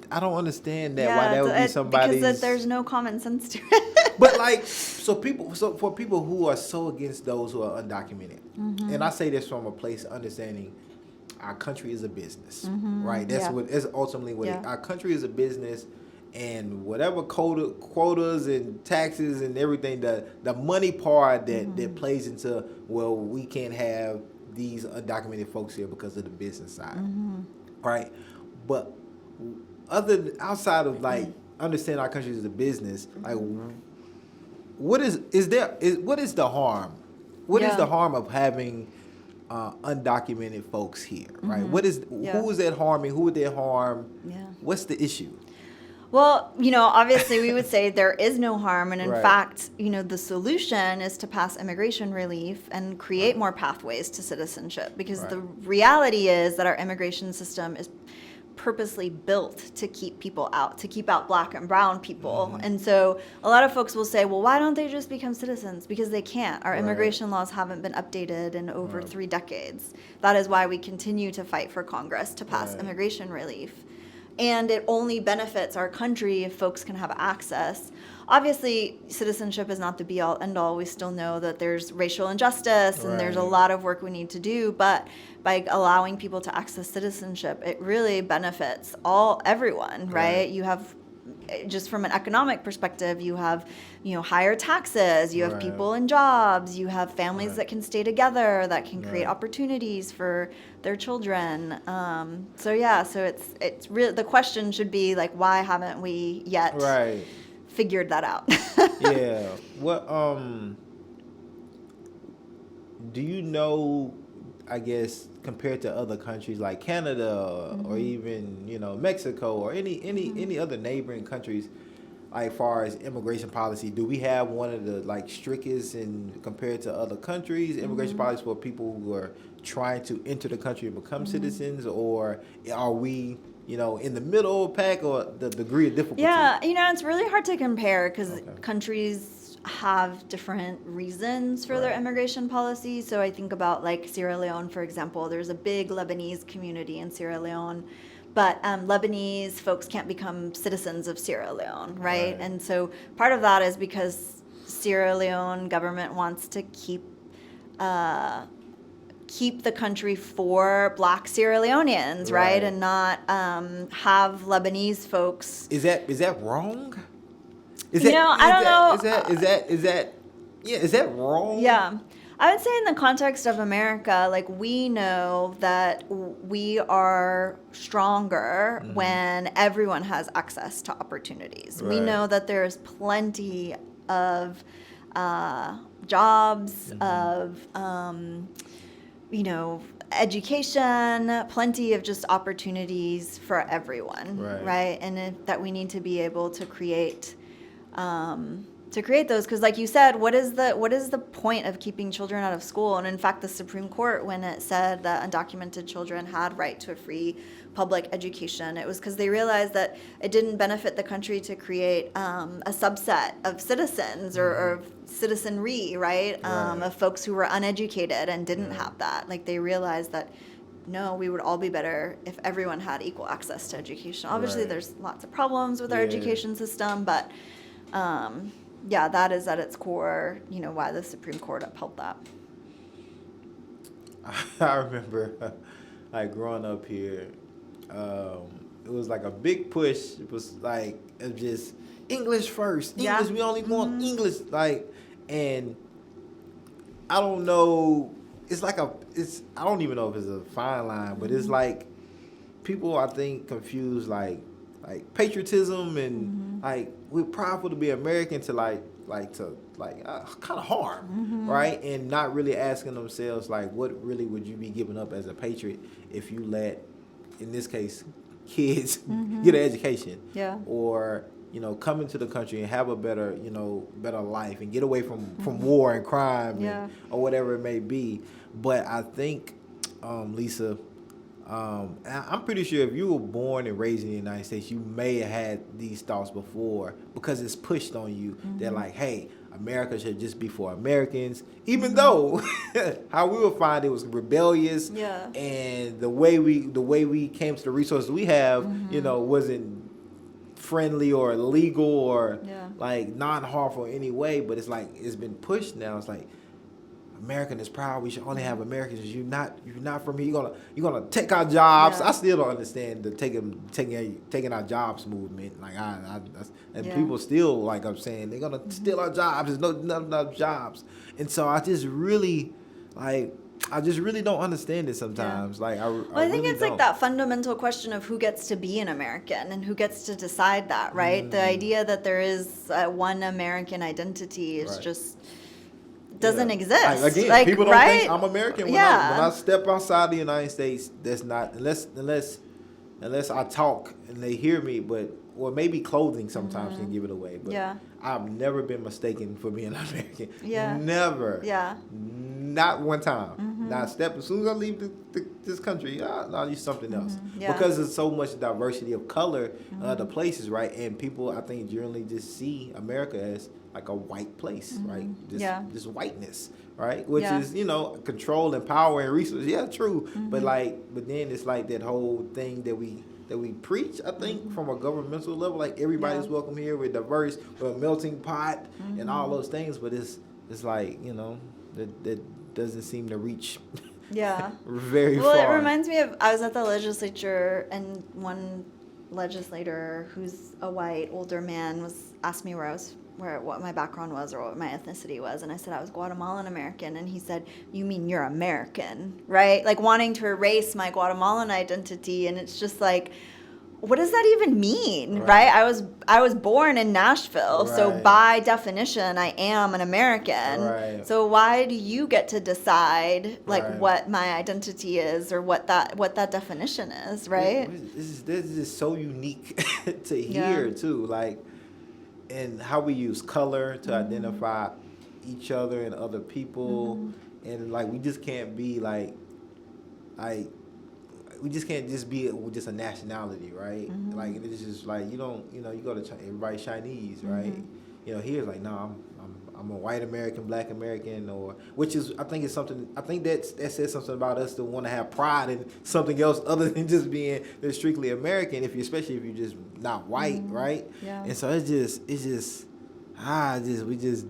understand that, why that would be somebody's. Because there's no common sense to it. But, like, so for people who are so against those who are undocumented, and I say this from a place of understanding, our country is a business, right? That's ultimately what our country is a business. And whatever quotas and taxes and everything, the money part that plays into, well, we can't have these undocumented folks here because of the business side, right? But outside of, like, understanding our country is a business, like, what is the harm? What is the harm of having undocumented folks here, right? Who is that harming? Who would they harm? Yeah. What's the issue? Well, obviously we would say there is no harm. And in fact, the solution is to pass immigration relief and create more pathways to citizenship. Because the reality is that our immigration system is purposely built to keep people out, to keep out Black and brown people. And so a lot of folks will say, well, why don't they just become citizens? Because they can't. Our immigration laws haven't been updated in over 3 decades. That is why we continue to fight for Congress to pass immigration relief. And it only benefits our country if folks can have access. Obviously, citizenship is not the be-all, end-all. We still know that there's racial injustice and there's a lot of work we need to do. But by allowing people to access citizenship, it really benefits everyone, right? You have, just from an economic perspective, you have, higher taxes, you have people in jobs, you have families that can stay together, that can create opportunities for their children. So it's really, the question should be, like, why haven't we yet figured that out? Yeah. What do you know, I guess, compared to other countries like Canada or even, Mexico or any other neighboring countries, like, far as immigration policy, do we have one of the, like, strictest and compared to other countries immigration policies for people who are trying to enter the country and become citizens, or are we, in the middle pack, or the degree of difficulty? Yeah, it's really hard to compare because countries have different reasons for their immigration policy. So I think about, like, Sierra Leone, for example. There's a big Lebanese community in Sierra Leone, but Lebanese folks can't become citizens of Sierra Leone, right? And so part of that is because Sierra Leone government wants to keep keep the country for Black Sierra Leoneans, right? And not have Lebanese folks. Is that wrong? I don't know. Is that wrong? Yeah. I would say in the context of America, like, we know that we are stronger when everyone has access to opportunities. We know that there's plenty of jobs, of, education, plenty of just opportunities for everyone, right? And that we need to be able to create those, because like you said, what is the point of keeping children out of school? And in fact, the Supreme Court, when it said that undocumented children had right to a free public education, it was because they realized that it didn't benefit the country to create a subset of citizens or citizenry, right? Of folks who were uneducated and didn't have that. Like, they realized that no, we would all be better if everyone had equal access to education. Obviously, there's lots of problems with our education system, but that is at its core, why the Supreme Court upheld that. I remember, like, growing up here, it was like a big push. It was just English first. English, we only want English. Like, and I don't know. I don't even know if it's a fine line, but it's like people, I think, confuse like patriotism and like we're prideful to be American to kind of harm, right? And not really asking themselves like, what really would you be giving up as a patriot if you let, in this case, kids get an education, or come into the country and have a better life and get away from war and crime or whatever it may be. But I think, Lisa, I'm pretty sure if you were born and raised in the United States, you may have had these thoughts before because it's pushed on you that like, hey, America should just be for Americans, even though how we would find it was rebellious, and the way we came to the resources we have, wasn't friendly or legal or like non-harmful in any way. But it's like it's been pushed now. It's like, American is proud. We should only have Americans. You're not from here. You're gonna take our jobs. I still don't understand the taking our jobs movement. Like people still, like I'm saying, they're gonna steal our jobs. There's not enough jobs, and so I just really don't understand it sometimes. Like I think really it's don't. like that fundamental question of who gets to be an American and who gets to decide that, right? The idea that there is one American identity is just doesn't exist. Again, people don't think I'm American when I step outside the United States. That's not unless I talk and they hear me, or maybe clothing sometimes can give it away. But I've never been mistaken for being American. Never. Not one time. Not step. As soon as I leave this country, I'll use something else. Because there's so much diversity of color in other places, right? And people, I think, generally just see America as like a white place, right? Just whiteness, right? Which is, control and power and resources. Yeah, true. But then it's like that whole thing that we preach, I think, from a governmental level, like everybody's welcome here, we're diverse, we're a melting pot and all those things. But it's like, that doesn't seem to reach very far. Well, it reminds me of, I was at the legislature and one legislator who's a white older man asked me what my background was or what my ethnicity was, and I said I was Guatemalan American, and he said, "You mean you're American, right?" Like wanting to erase my Guatemalan identity, and it's just like, what does that even mean, right? I was born in Nashville, so by definition I am an American. So why do you get to decide like what my identity is or what that definition is, right? This is so unique to hear too, like, and how we use color to identify each other and other people, and like we just can't be like we just can't just be just a nationality, right? Like it's just like you go to everybody's Chinese, right? Here's like, no, I'm a white American, black American, or which is I think that says something about us to want to have pride in something else other than just being strictly American. Especially if you're just not white, right? And so we just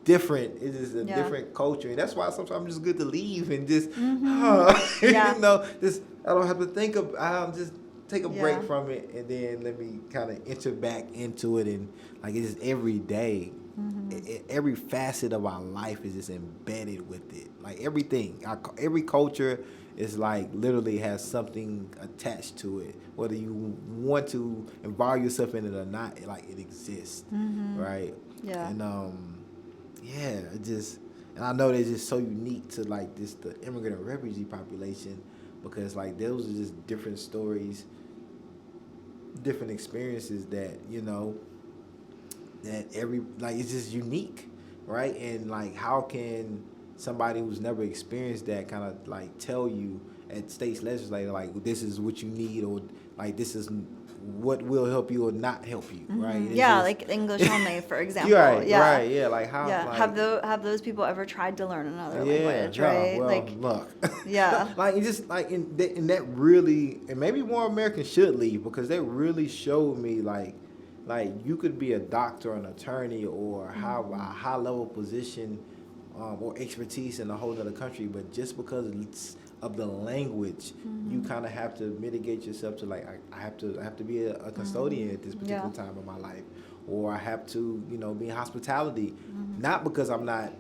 different. It's just a Yeah. different culture, and that's why sometimes it's good to leave and just, Yeah. just I don't have to think of. I'll just take a break Yeah. from it, and then let me kind of enter back into it, and like it's just every day. Every facet of our life is just embedded with it. Like everything, every culture is like literally has something attached to it. Whether you want to involve yourself in it or not, like it exists, right? Yeah. And and I know they're just so unique to like the immigrant and refugee population, because like those are just different stories, different experiences that that it's just unique, right? And like how can somebody who's never experienced that kind of like tell you at state's legislature like this is what you need, or like this is what will help you or not help you, right? It's Yeah, just, like English only, for example. right, Yeah. right, yeah. Like how? Yeah. Like, Have those people ever tried to learn another yeah, language, no, right? well, Like, look, yeah. like it just like in that really, and maybe more Americans should leave, because they really showed me like you could be a doctor, an attorney, or have a high level position or expertise in a whole other country, but just because of the language, you kind of have to mitigate yourself to like I have to be a custodian at this particular time of my life, or I have to be in hospitality, not because I'm not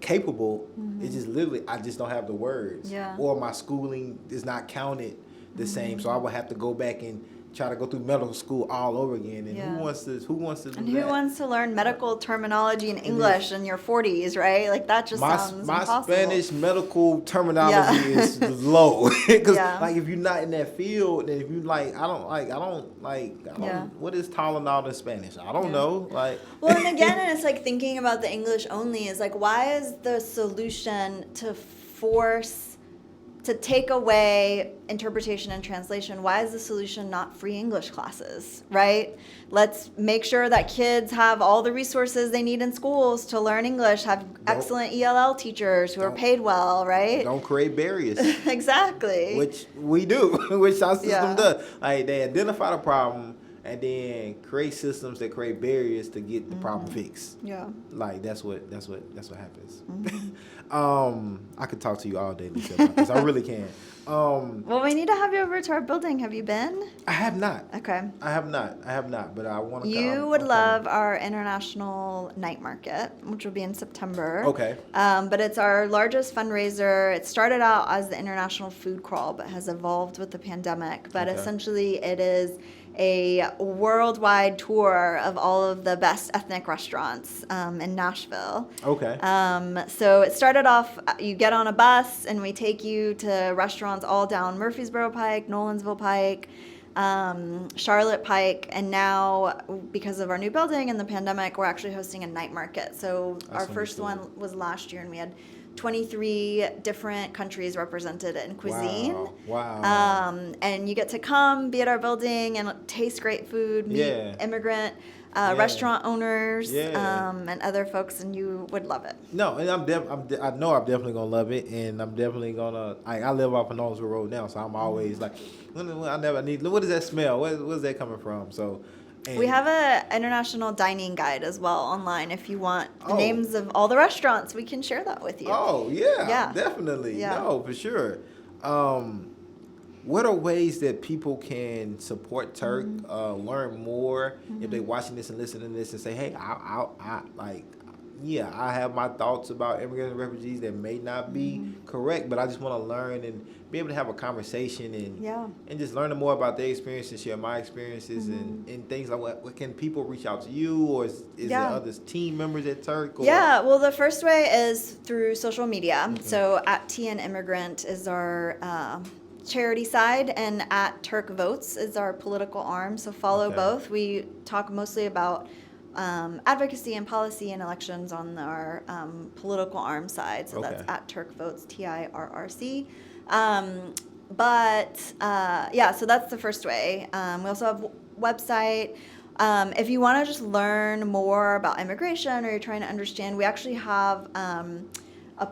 capable. It's just literally I just don't have the words, or my schooling is not counted the same, so I would have to go back and try to go through medical school all over again. And who wants to do And that? who wants to learn medical terminology in English in your 40s, right? Like that just sounds my impossible. Spanish medical terminology is low, because like if you're not in that field, then if you like I don't what is Tylenol in Spanish? I don't know. Like well, and again, and it's like thinking about the English only is like, why is the solution to take away interpretation and translation? Why is the solution not free English classes, right? Let's make sure that kids have all the resources they need in schools to learn English, have excellent ELL teachers who are paid well, right? Don't create barriers. Exactly. Which we do, which our system does. Like they identify the problem and then create systems that create barriers to get the problem fixed. Yeah. Like that's what happens. I could talk to you all day, Lisa, about this. I really can. Well, we need to have you over to our building. Have you been? I have not. Okay. I have not, but I want to come. You would love our international night market, which will be in September. Okay. But it's our largest fundraiser. It started out as the International Food Crawl, but has evolved with the pandemic. But essentially, it is a worldwide tour of all of the best ethnic restaurants in Nashville. Okay. So it started off, you get on a bus and we take you to restaurants all down Murfreesboro Pike, Nolensville Pike, Charlotte Pike, and now because of our new building and the pandemic, we're actually hosting a night market. So our first one was last year, and we had 23 different countries represented in cuisine. Wow. And you get to come, be at our building, and taste great food, meet immigrant restaurant owners, and other folks, and you would love it. No, and I know I'm definitely gonna love it, and I'm definitely gonna. I live off of Nolensville Road now, so I'm always like, I never need. What does that smell? Where's that coming from? So. And we have a international dining guide as well online. If you want the names of all the restaurants, we can share that with you. Oh yeah, definitely. Yeah. No, for sure. What are ways that people can support Turk, learn more if they're watching this and listening to this and say, hey, I have my thoughts about immigrants and refugees that may not be correct, but I just want to learn and be able to have a conversation and just learn more about their experiences, share my experiences and things like what can people reach out to you, or is there other team members at Turk? Or? Yeah, well, the first way is through social media. So at TN Immigrant is our charity side, and at Turk Votes is our political arm. So follow both. We talk mostly about advocacy and policy and elections on our political arm side. So that's at Turk Votes, TIRRC. So that's the first way. We also have website. If you want to just learn more about immigration, or you're trying to understand, we actually have a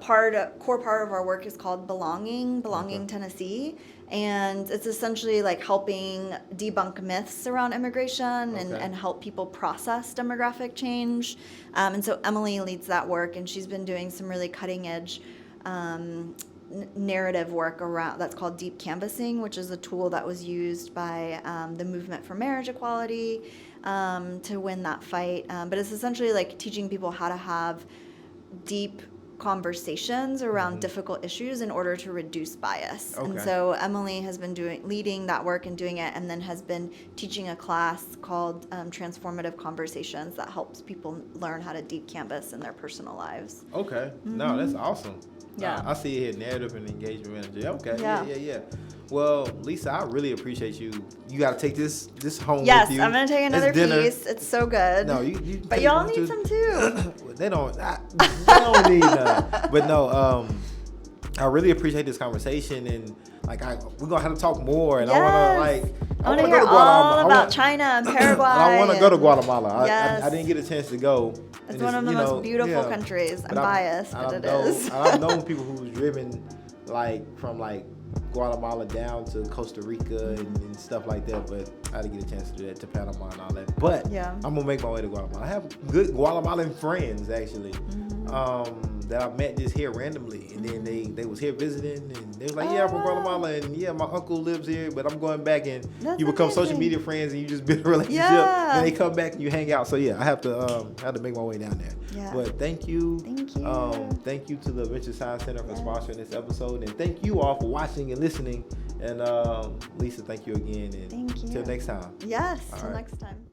core part of our work is called Belonging Tennessee. And it's essentially like helping debunk myths around immigration and help people process demographic change. And so Emily leads that work, and she's been doing some really cutting edge narrative work around that's called deep canvassing, which is a tool that was used by the movement for marriage equality to win that fight. But it's essentially like teaching people how to have deep conversations around difficult issues in order to reduce bias. And so Emily has been leading that work and doing it, and then has been teaching a class called Transformative Conversations that helps people learn how to deep canvas in their personal lives. Okay. No, that's awesome. Yeah. I see it here, narrative and engagement manager. Okay. Yeah. Well, Lisa, I really appreciate you. You got to take this home yes, with you. I'm going to take another piece. It's so good. No, you but y'all need some too. They don't need none. But no, I really appreciate this conversation, and like we're going to have to talk more, and I want to hear all about China and Paraguay. I want to go to Guatemala. Yes. I didn't get a chance to go. It's one of the most beautiful countries. I'm biased, but it is. I've known people who's driven from Guatemala down to Costa Rica and stuff like that, but I didn't get a chance to do that, to Panama and all that. But I'm gonna make my way to Guatemala. I have good Guatemalan friends actually that I met just here randomly, and then they was here visiting, and they was like, I'm from Guatemala, and my uncle lives here, but I'm going back, and you become social media friends, and you just build a relationship. Then they come back and you hang out. So I have to make my way down there. Yeah. But thank you. Thank you. To the Venture Science Center for sponsoring this episode, and thank you all for watching and listening. And Lisa, thank you again. And thank you. Till next time. Yes. Till next time.